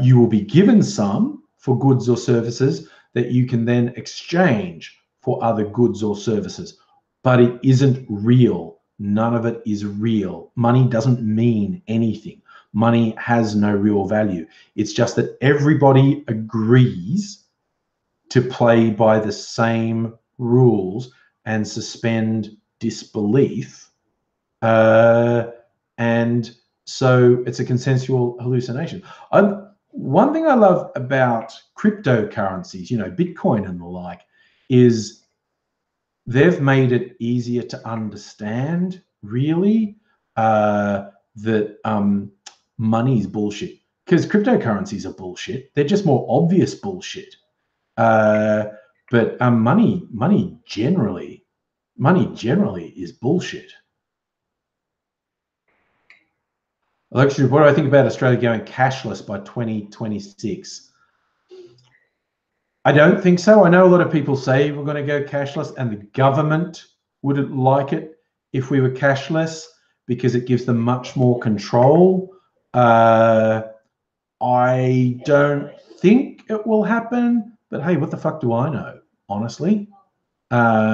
you will be given some for goods or services that you can then exchange for other goods or services. But it isn't real. None of it is real. Money doesn't mean anything. Money has no real value. It's just that everybody agrees to play by the same rules and suspend disbelief. And so it's a consensual hallucination. One thing I love about cryptocurrencies, you know, Bitcoin and the like, is they've made it easier to understand, really, that money's bullshit. Because cryptocurrencies are bullshit. They're just more obvious bullshit. But money generally is bullshit. Alexia, what do I think about Australia going cashless by 2026? I don't think so. I know a lot of people say we're going to go cashless, and the government wouldn't like it if we were cashless because it gives them much more control. I don't think it will happen, but hey, what the fuck do I know, honestly? The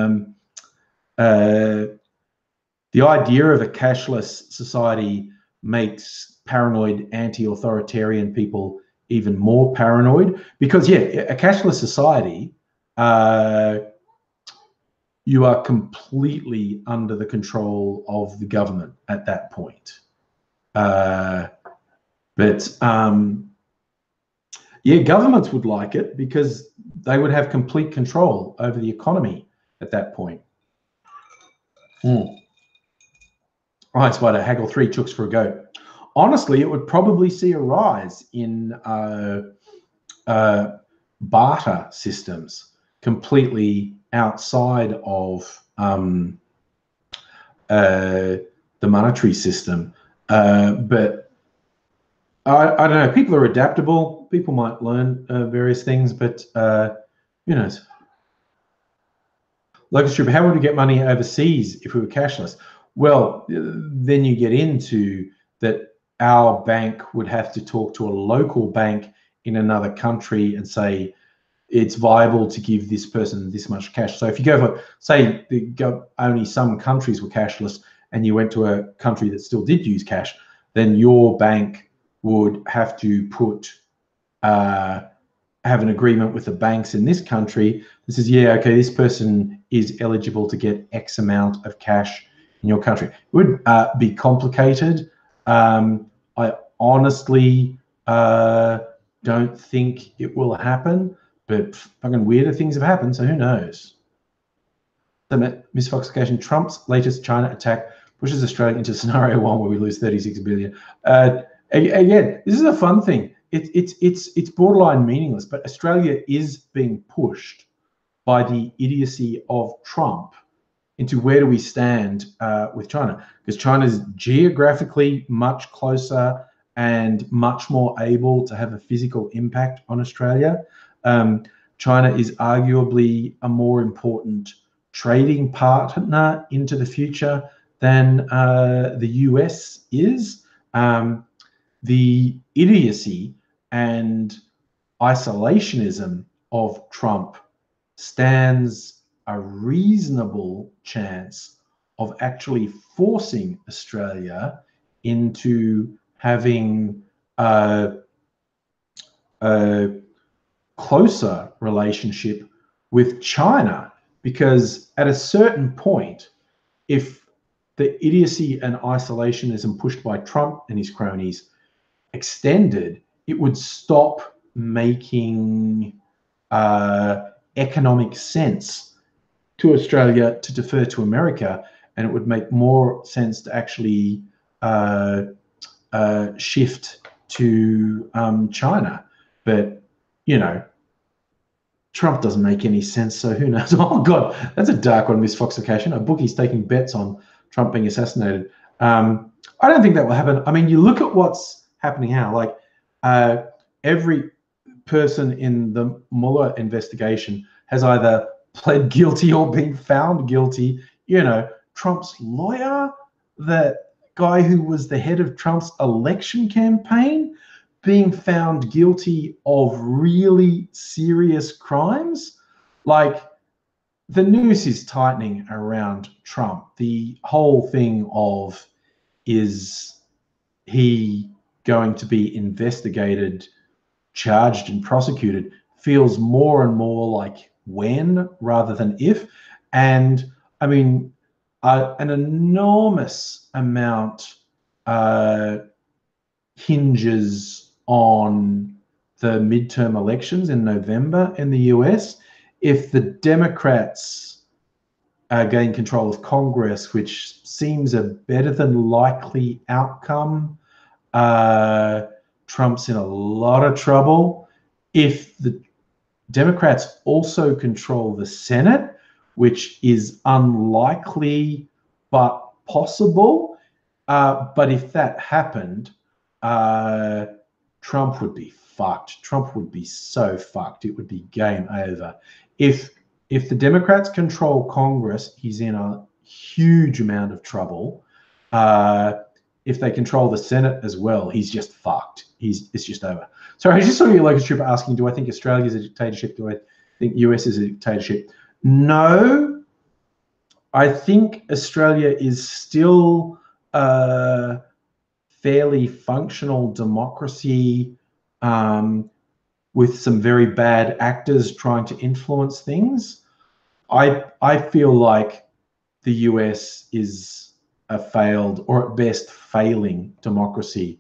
idea of a cashless society makes paranoid anti-authoritarian people even more paranoid, because yeah, a cashless society, you are completely under the control of the government at that point. Yeah, governments would like it because they would have complete control over the economy at that point. Right, Spider, haggle 3 chooks for a goat. Honestly, it would probably see a rise in barter systems completely outside of the monetary system. But I don't know, people are adaptable. People might learn various things, but who knows? Locust Trooper, how would we get money overseas if we were cashless? Well, then you get into that our bank would have to talk to a local bank in another country and say it's viable to give this person this much cash. So if you go for, say, only some countries were cashless and you went to a country that still did use cash, then your bank would have to put have an agreement with the banks in this country that says, yeah, okay, this person is eligible to get X amount of cash in your country. It would be complicated. I honestly don't think it will happen, but fucking weirder things have happened, so who knows? The misfoxification, Trump's latest China attack pushes Australia into scenario 1 where we lose 36 billion. Again, this is a fun thing. It's borderline meaningless, but Australia is being pushed by the idiocy of Trump into where do we stand with China, because China is geographically much closer and much more able to have a physical impact on Australia. China is arguably a more important trading partner into the future than the US is. The idiocy and isolationism of Trump stands a reasonable chance of actually forcing Australia into having a closer relationship with China, because at a certain point, if the idiocy and isolationism pushed by Trump and his cronies extended, it would stop making economic sense to Australia to defer to America, and it would make more sense to actually shift to China. But, you know, Trump doesn't make any sense, so who knows? Oh, God, that's a dark one, misfoxification. A bookie's taking bets on Trump being assassinated. I don't think that will happen. I mean, you look at what's happening now, like every person in the Mueller investigation has either pled guilty or been found guilty. You know, Trump's lawyer, the guy who was the head of Trump's election campaign, being found guilty of really serious crimes. Like, the news is tightening around Trump. The whole thing of, is he going to be investigated, charged, and prosecuted, feels more and more like when rather than if. And I mean, an enormous amount hinges on the midterm elections in November in the US. If the Democrats gain control of Congress, which seems a better than likely outcome, Trump's in a lot of trouble. If the Democrats also control the Senate, which is unlikely but possible, but if that happened, Trump would be fucked. Trump would be so fucked. It would be game over. If the Democrats control Congress, he's in a huge amount of trouble. If they control the Senate as well, he's just fucked. It's just over. Sorry, I just saw your Locust Trooper asking, do I think Australia is a dictatorship? Do I think US is a dictatorship? No. I think Australia is still fairly functional democracy with some very bad actors trying to influence things. I feel like the US is a failed, or at best failing, democracy.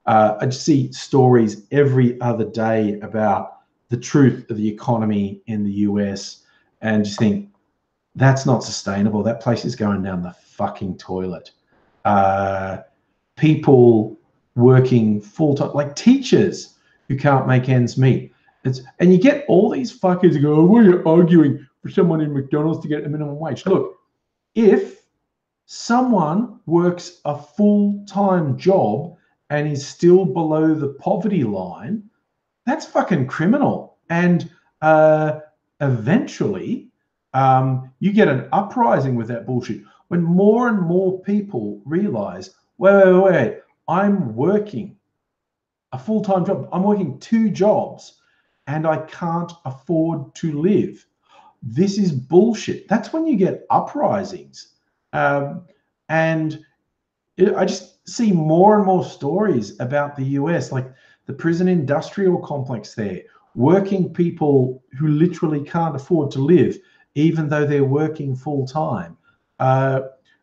I just see stories every other day about the truth of the economy in the US and just think, that's not sustainable. That place is going down the fucking toilet. People working full-time, like teachers who can't make ends meet. And you get all these fuckers who go, oh, why are you arguing for someone in McDonald's to get a minimum wage? Look, if someone works a full-time job and is still below the poverty line, that's fucking criminal. And eventually you get an uprising with that bullshit when more and more people realize, wait, I'm working a full-time job. I'm working 2 jobs and I can't afford to live. This is bullshit. That's when you get uprisings. And I just see more and more stories about the US, like the prison industrial complex there, working people who literally can't afford to live, even though they're working full time.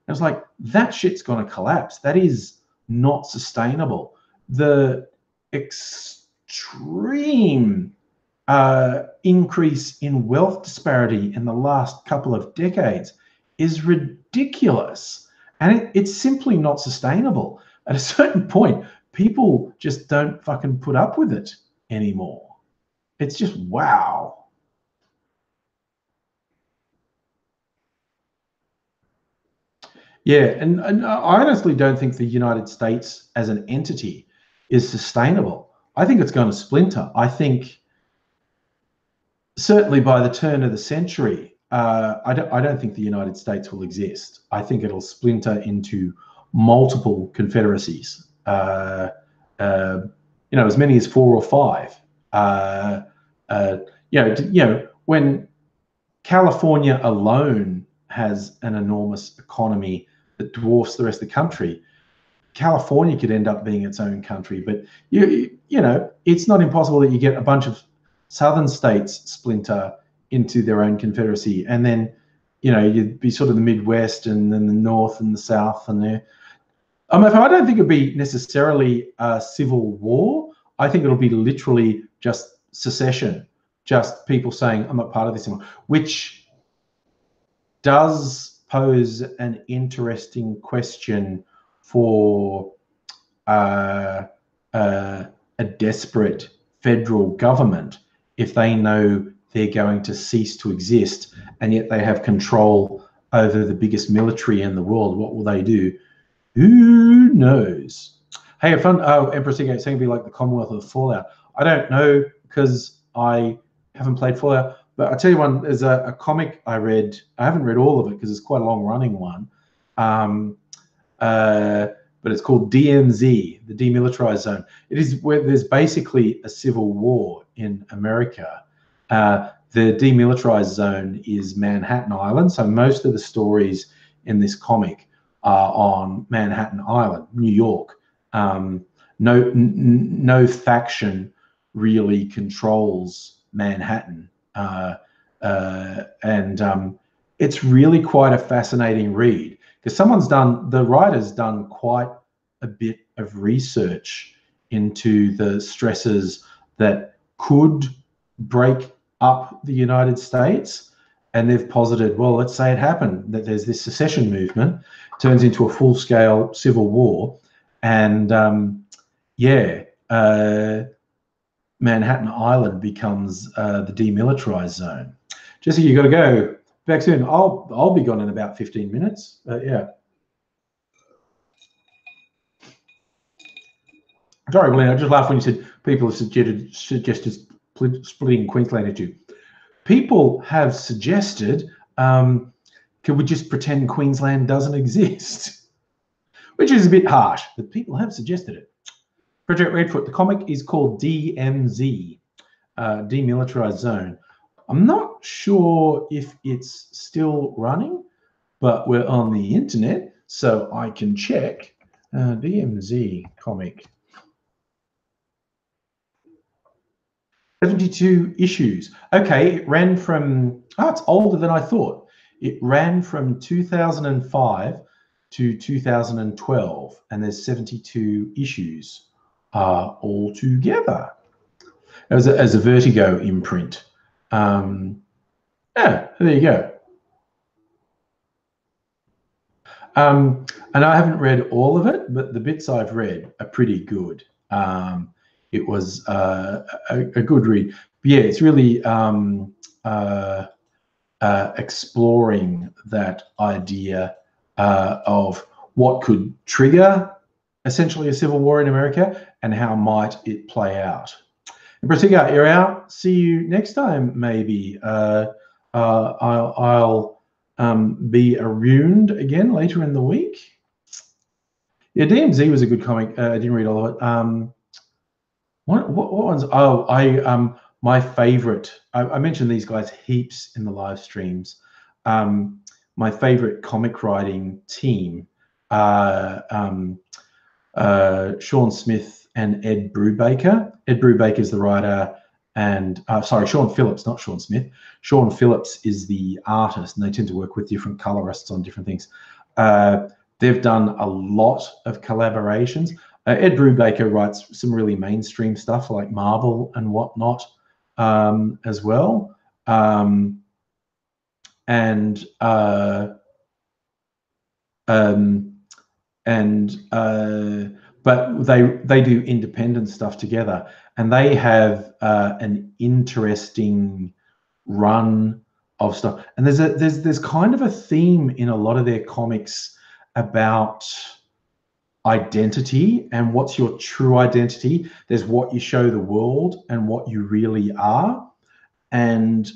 It's like, that shit's going to collapse. That is not sustainable. The extreme increase in wealth disparity in the last couple of decades is ridiculous. And it's simply not sustainable. At a certain point, people just don't fucking put up with it anymore. It's just, wow. Yeah, and I honestly don't think the United States as an entity is sustainable. I think it's going to splinter. I think certainly by the turn of the century, I don't think the United States will exist. I think it'll splinter into multiple confederacies, as many as 4 or 5. When California alone has an enormous economy that dwarfs the rest of the country, California could end up being its own country. But it's not impossible that you get a bunch of southern states splinter into their own confederacy, and then you'd be sort of the Midwest and then the North and the South and there. I don't think it'd be necessarily a civil war. I think it'll be literally just secession, just people saying, I'm not part of this anymore, which does pose an interesting question for a desperate federal government. If they know they're going to cease to exist and yet they have control over the biggest military in the world, what will they do? Who knows? Hey, a fun Empress Egate saying be like the Commonwealth of Fallout. I don't know because I haven't played Fallout, but I'll tell you one, there's a comic I read. I haven't read all of it because it's quite a long running one. But it's called DMZ, the Demilitarized Zone. It is where there's basically a civil war in America. The demilitarized zone is Manhattan Island. So most of the stories in this comic are on Manhattan Island, New York. No faction really controls Manhattan. It's really quite a fascinating read because the writer's done quite a bit of research into the stresses that could break up the United States. And they've posited, well, let's say it happened, that there's this secession movement, turns into a full-scale civil war. And Manhattan Island becomes the demilitarized zone. Jesse, you got to go. Back soon. I'll be gone in about 15 minutes. Yeah. Sorry, Glenn, I just laughed when you said people have suggested splitting Queensland into. People have suggested, could we just pretend Queensland doesn't exist? Which is a bit harsh, but people have suggested it. Project Redfoot, the comic is called DMZ, Demilitarized Zone. I'm not sure if it's still running, but we're on the internet, so I can check. DMZ comic. 72 issues. Okay, it ran from, it's older than I thought. It ran from 2005 to 2012, and there's 72 issues altogether. As a Vertigo imprint. Yeah, there you go. And I haven't read all of it, but the bits I've read are pretty good. It was a good read. But yeah, it's really exploring that idea of what could trigger essentially a civil war in America and how might it play out. And Pratiga, you're out. See you next time, maybe. I'll be around again later in the week. Yeah, DMZ was a good comic. I didn't read all of it. What ones? Oh, my favorite. I mentioned these guys heaps in the live streams. My favorite comic writing team, Sean Smith and Ed Brubaker. Ed Brubaker is the writer, and sorry, Sean Phillips, not Sean Smith. Sean Phillips is the artist, and they tend to work with different colorists on different things. They've done a lot of collaborations. Ed Brubaker writes some really mainstream stuff like Marvel and whatnot as well. But they do independent stuff together, and they have an interesting run of stuff. And there's kind of a theme in a lot of their comics about identity and what's your true identity. There's what you show the world and what you really are, and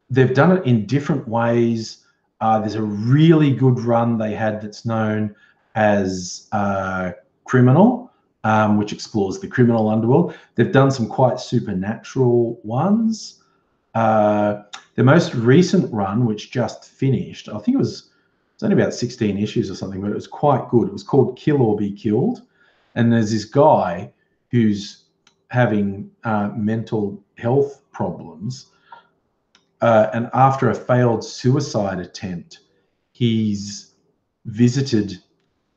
they've done it in different ways. There's a really good run they had that's known as Criminal, which explores the criminal underworld. They've done some quite supernatural ones. The most recent run, which just finished, I think it's only about 16 issues or something, but it was quite good. It was called Kill or Be Killed. And there's this guy who's having mental health problems. And after a failed suicide attempt, he's visited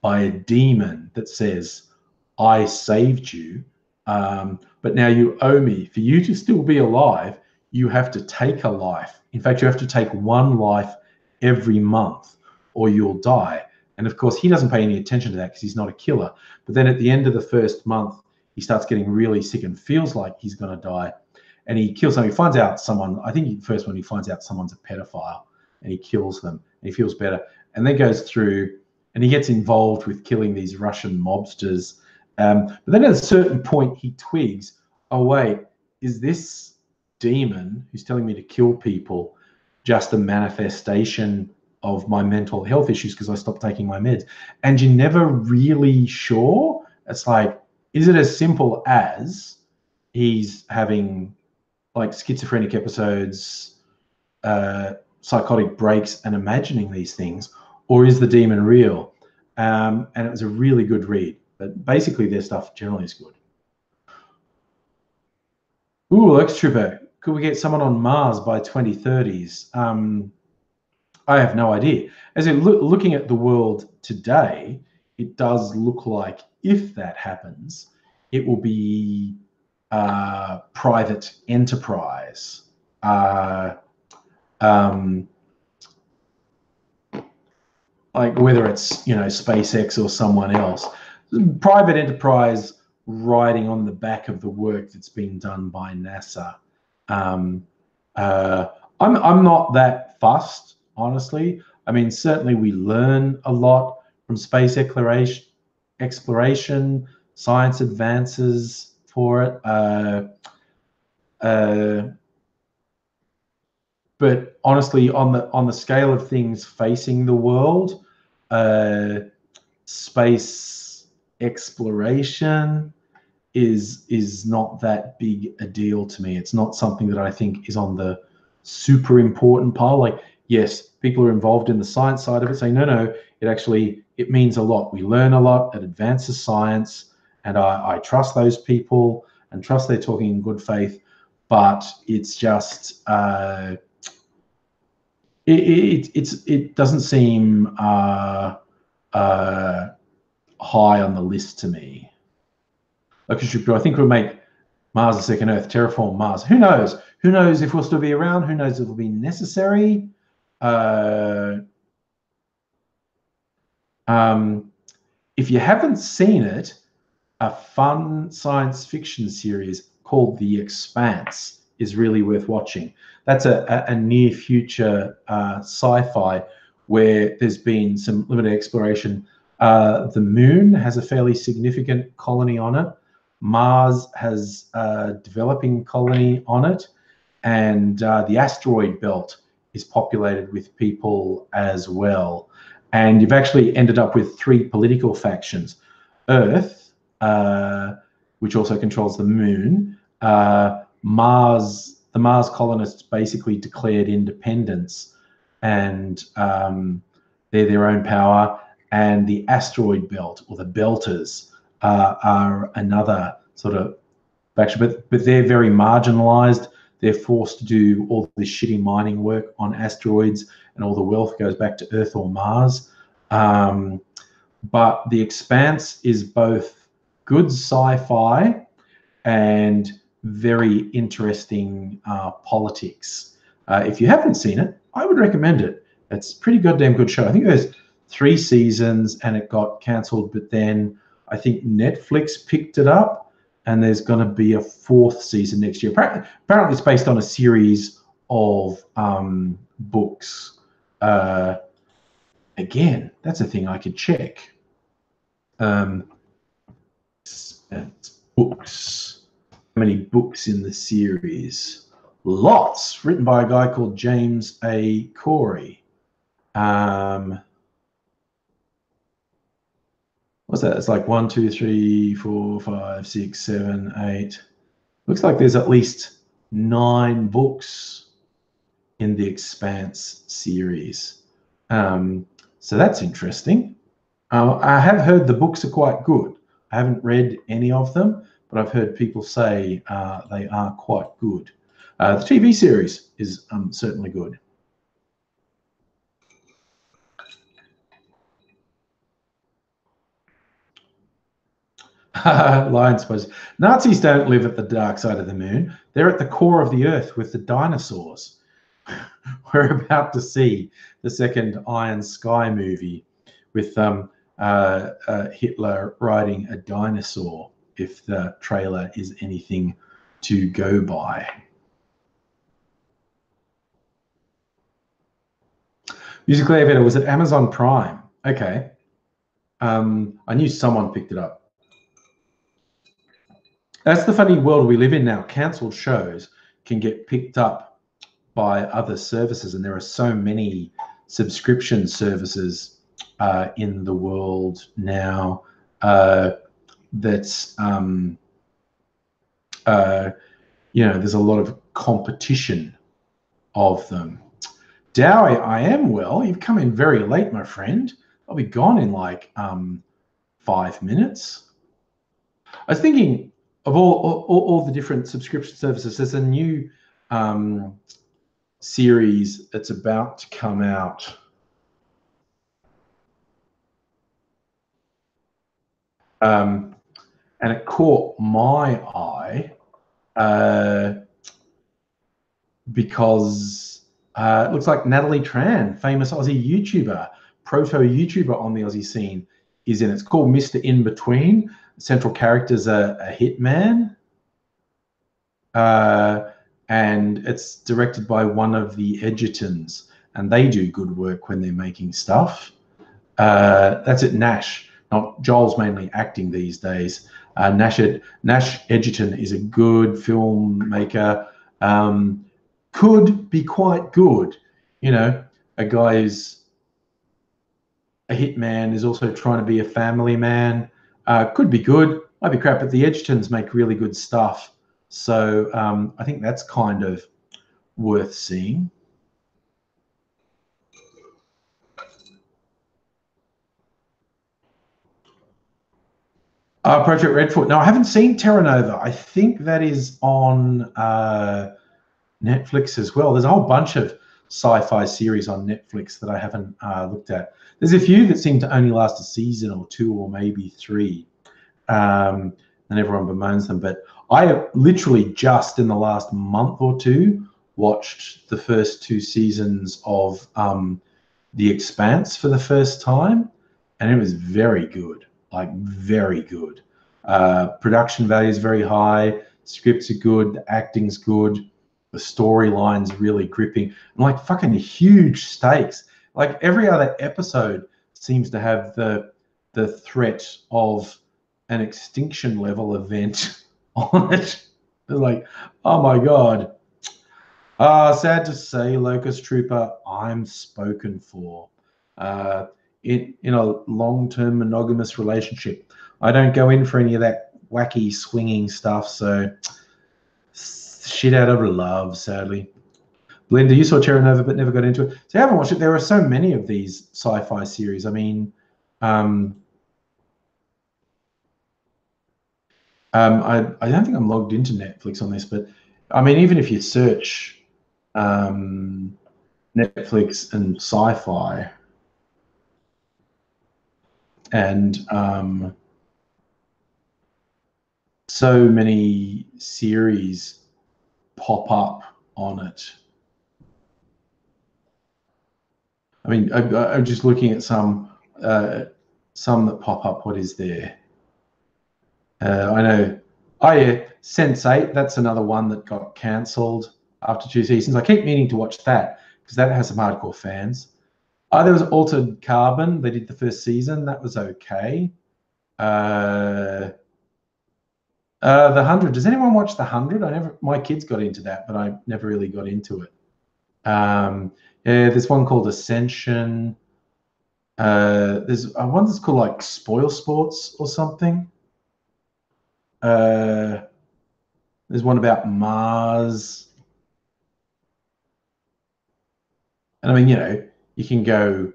by a demon that says, I saved you, but now you owe me. For you to still be alive, you have to take a life. In fact, you have to take one life every month or you'll die. And of course, he doesn't pay any attention to that because he's not a killer. But then at the end of the first month, he starts getting really sick and feels like he's going to die. And he kills someone. He finds out someone, I think the first one, he finds out someone's a pedophile and he kills them and he feels better. And then goes through and he gets involved with killing these Russian mobsters. But then at a certain point, he twigs, oh, wait, is this demon who's telling me to kill people just a manifestation of my mental health issues because I stopped taking my meds? And you're never really sure. It's like, is it as simple as he's having like schizophrenic episodes, psychotic breaks and imagining these things, or is the demon real? And it was a really good read, but basically their stuff generally is good. Ooh, X-Trooper, could we get someone on Mars by 2030s? I have no idea. As in looking at the world today, it does look like if that happens, it will be private enterprise. Like whether it's, you know, SpaceX or someone else, private enterprise riding on the back of the work that's being done by NASA. I'm not that fussed, honestly. I mean, certainly we learn a lot from space exploration, science advances for it. But honestly, on the scale of things facing the world, space exploration is not that big a deal to me. It's not something that I think is on the super important pile. Like, yes, people are involved in the science side of it saying, no, it actually it means a lot. We learn a lot. It advances science, and I trust those people and trust they're talking in good faith. But it's just it doesn't seem high on the list to me. Like, I think we'll make Mars a second Earth, terraform Mars. Who knows? Who knows if we'll still be around? Who knows if it'll be necessary? If you haven't seen it, a fun science fiction series called The Expanse is really worth watching. That's a near future sci-fi where there's been some limited exploration. The moon has a fairly significant colony on it. Mars has a developing colony on it, and the asteroid belt is populated with people as well. And you've actually ended up with 3 political factions: Earth, which also controls the moon, Mars. The Mars colonists basically declared independence, and they're their own power. And the asteroid belt, or the belters, are another sort of faction, but they're very marginalized. They're forced to do all this shitty mining work on asteroids, and all the wealth goes back to Earth or Mars. But The Expanse is both good sci-fi and very interesting politics. If you haven't seen it, I would recommend it. It's a pretty goddamn good show. I think there's 3 seasons and it got cancelled, but then I think Netflix picked it up, and there's going to be a 4th season next year. Apparently it's based on a series of books. Again, that's a thing I could check. Books. How many books in the series? Lots. Written by a guy called James A. Corey. What's that? It's like 1, 2, 3, 4, 5, 6, 7, 8. Looks like there's at least 9 books in the Expanse series. So that's interesting. I have heard the books are quite good. I haven't read any of them, but I've heard people say they are quite good. The TV series is certainly good. Lion suppose. Nazis don't live at the dark side of the moon. They're at the core of the Earth with the dinosaurs. We're about to see the second Iron Sky movie with Hitler riding a dinosaur, if the trailer is anything to go by. Musical Elevator was at Amazon Prime. Okay. I knew someone picked it up. That's the funny world we live in now. Cancelled shows can get picked up by other services, and there are so many subscription services in the world now that's there's a lot of competition of them. Dowie, I am well. You've come in very late, my friend. I'll be gone in like 5 minutes. I was thinking of all the different subscription services. There's a new series that's about to come out. And it caught my eye because it looks like Natalie Tran, famous Aussie YouTuber, proto-YouTuber on the Aussie scene, is in it. It's called Mr. In Between. The central character's a hitman. And it's directed by one of the Edgertons, and they do good work when they're making stuff. That's it, Nash. Not Joel's mainly acting these days. Nash Edgerton is a good filmmaker. Could be quite good. You know, a guy who's a hitman is also trying to be a family man. Could be good. Might be crap, but the Edgertons make really good stuff. So I think that's kind of worth seeing. Project Redfoot. No, I haven't seen Terra Nova. I think that is on Netflix as well. There's a whole bunch of sci-fi series on Netflix that I haven't looked at. There's a few that seem to only last a season or two or maybe three, and everyone bemoans them. But I have literally just in the last month or two watched the first two seasons of The Expanse for the first time, and it was very good, like very good. Production value is very high, scripts are good, the acting's good, the storyline's really gripping, and like fucking huge stakes. Like every other episode seems to have the threat of an extinction level event on it. It's like, oh my God. Sad to say, Locust Trooper, I'm spoken for. In a long-term monogamous relationship, I don't go in for any of that wacky swinging stuff. So shit out of love, sadly. Belinda, you saw Terra Nova but never got into it. So I haven't watched it. There are so many of these sci-fi series. I mean, I don't think I'm logged into Netflix on this, but I mean, even if you search Netflix and sci-fi, and so many series pop up on it. I mean, I'm just looking at some that pop up. What is there? I know. Oh yeah, Sense8. That's another one that got cancelled after 2 seasons. I keep meaning to watch that because that has some hardcore fans. There was Altered Carbon. They did the first season. That was okay. The 100. Does anyone watch The 100? My kids got into that, but I never really got into it. Yeah, there's one called Ascension. There's one that's called like Spoil Sports or something. There's one about Mars. And I mean, you know, you can go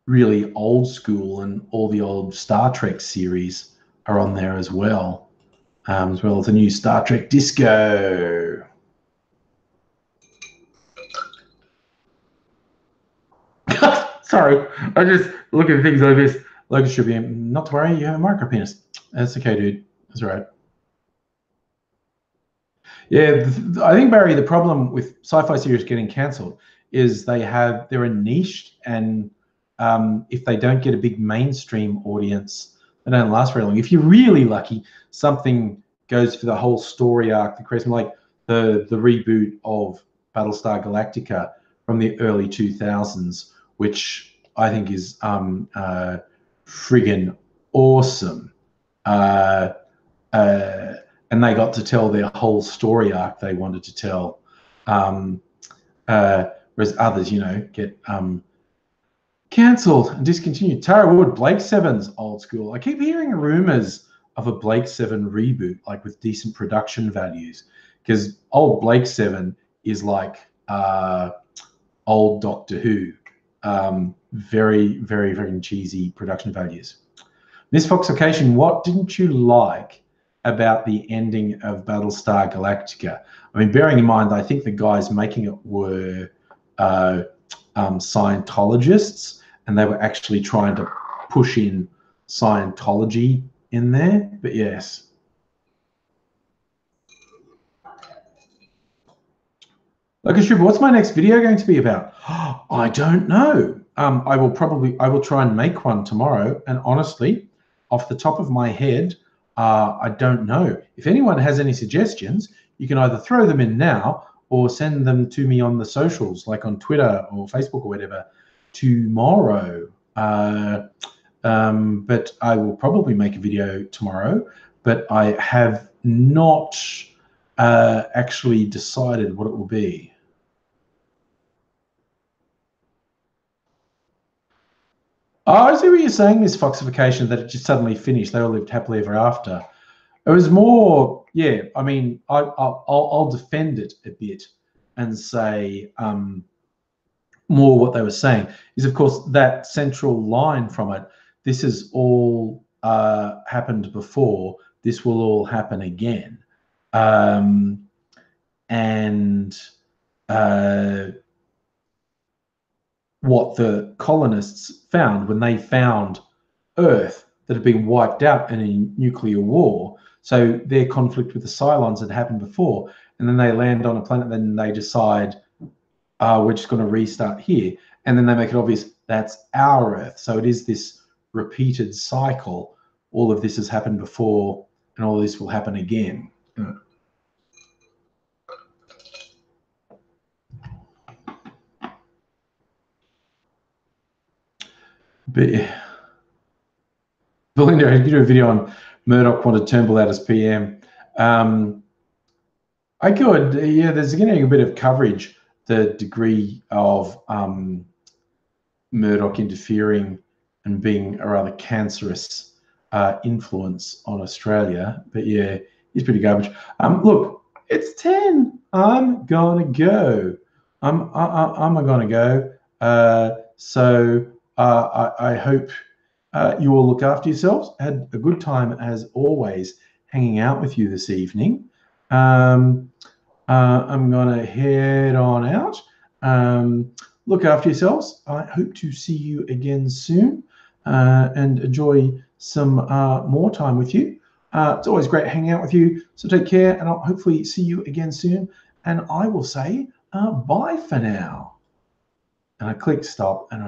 really old school, and all the old Star Trek series are on there as well as the new Star Trek Disco. Sorry, I just look at things like this. Locust should be not to worry, you have a micro penis. That's okay, dude. That's all right. Yeah, I think, Barry, the problem with sci-fi series getting cancelled is they're a niche, and if they don't get a big mainstream audience, they don't last very long. If you're really lucky, something goes for the whole story arc, the creation, like the reboot of Battlestar Galactica from the early 2000s, which I think is friggin' awesome. And they got to tell their whole story arc they wanted to tell, whereas others, you know, get cancelled and discontinued. Tara Wood, Blake Seven's old school. I keep hearing rumors of a Blake Seven reboot, like with decent production values, because old Blake Seven is like old Doctor Who, very, very, very cheesy production values. Miss Foxification, what didn't you like about the ending of Battlestar Galactica? I mean, bearing in mind, I think the guys making it were Scientologists, and they were actually trying to push in Scientology in there. But yes. Locust Trooper, what's my next video going to be about? I don't know. I will try and make one tomorrow. And honestly, off the top of my head, I don't know. If anyone has any suggestions, you can either throw them in now or send them to me on the socials, like on Twitter or Facebook or whatever, tomorrow. But I will probably make a video tomorrow, but I have not actually decided what it will be. Oh, I see what you're saying, Miss Foxification, that it just suddenly finished. They all lived happily ever after. It was more, yeah, I mean, I'll defend it a bit and say more what they were saying is, of course, that central line from it. this has all happened before. This will all happen again. And what the colonists found when they found Earth that had been wiped out in a nuclear war. So their conflict with the Cylons had happened before, and then they land on a planet, then they decide, we're just going to restart here. And then they make it obvious that's our Earth. So it is this repeated cycle. All of this has happened before, and all this will happen again. But yeah. Belinda, I did a video on Murdoch wanted Turnbull out as PM. I could, yeah, there's getting a bit of coverage, the degree of Murdoch interfering and being a rather cancerous influence on Australia. But yeah, he's pretty garbage. Look, it's 10. I'm gonna go. I'm gonna go. So I hope you all look after yourselves. Had a good time as always hanging out with you this evening. I'm gonna head on out. Look after yourselves. I hope to see you again soon and enjoy some more time with you. It's always great hanging out with you. So take care, and I'll hopefully see you again soon. And I will say bye for now. And I click stop, and I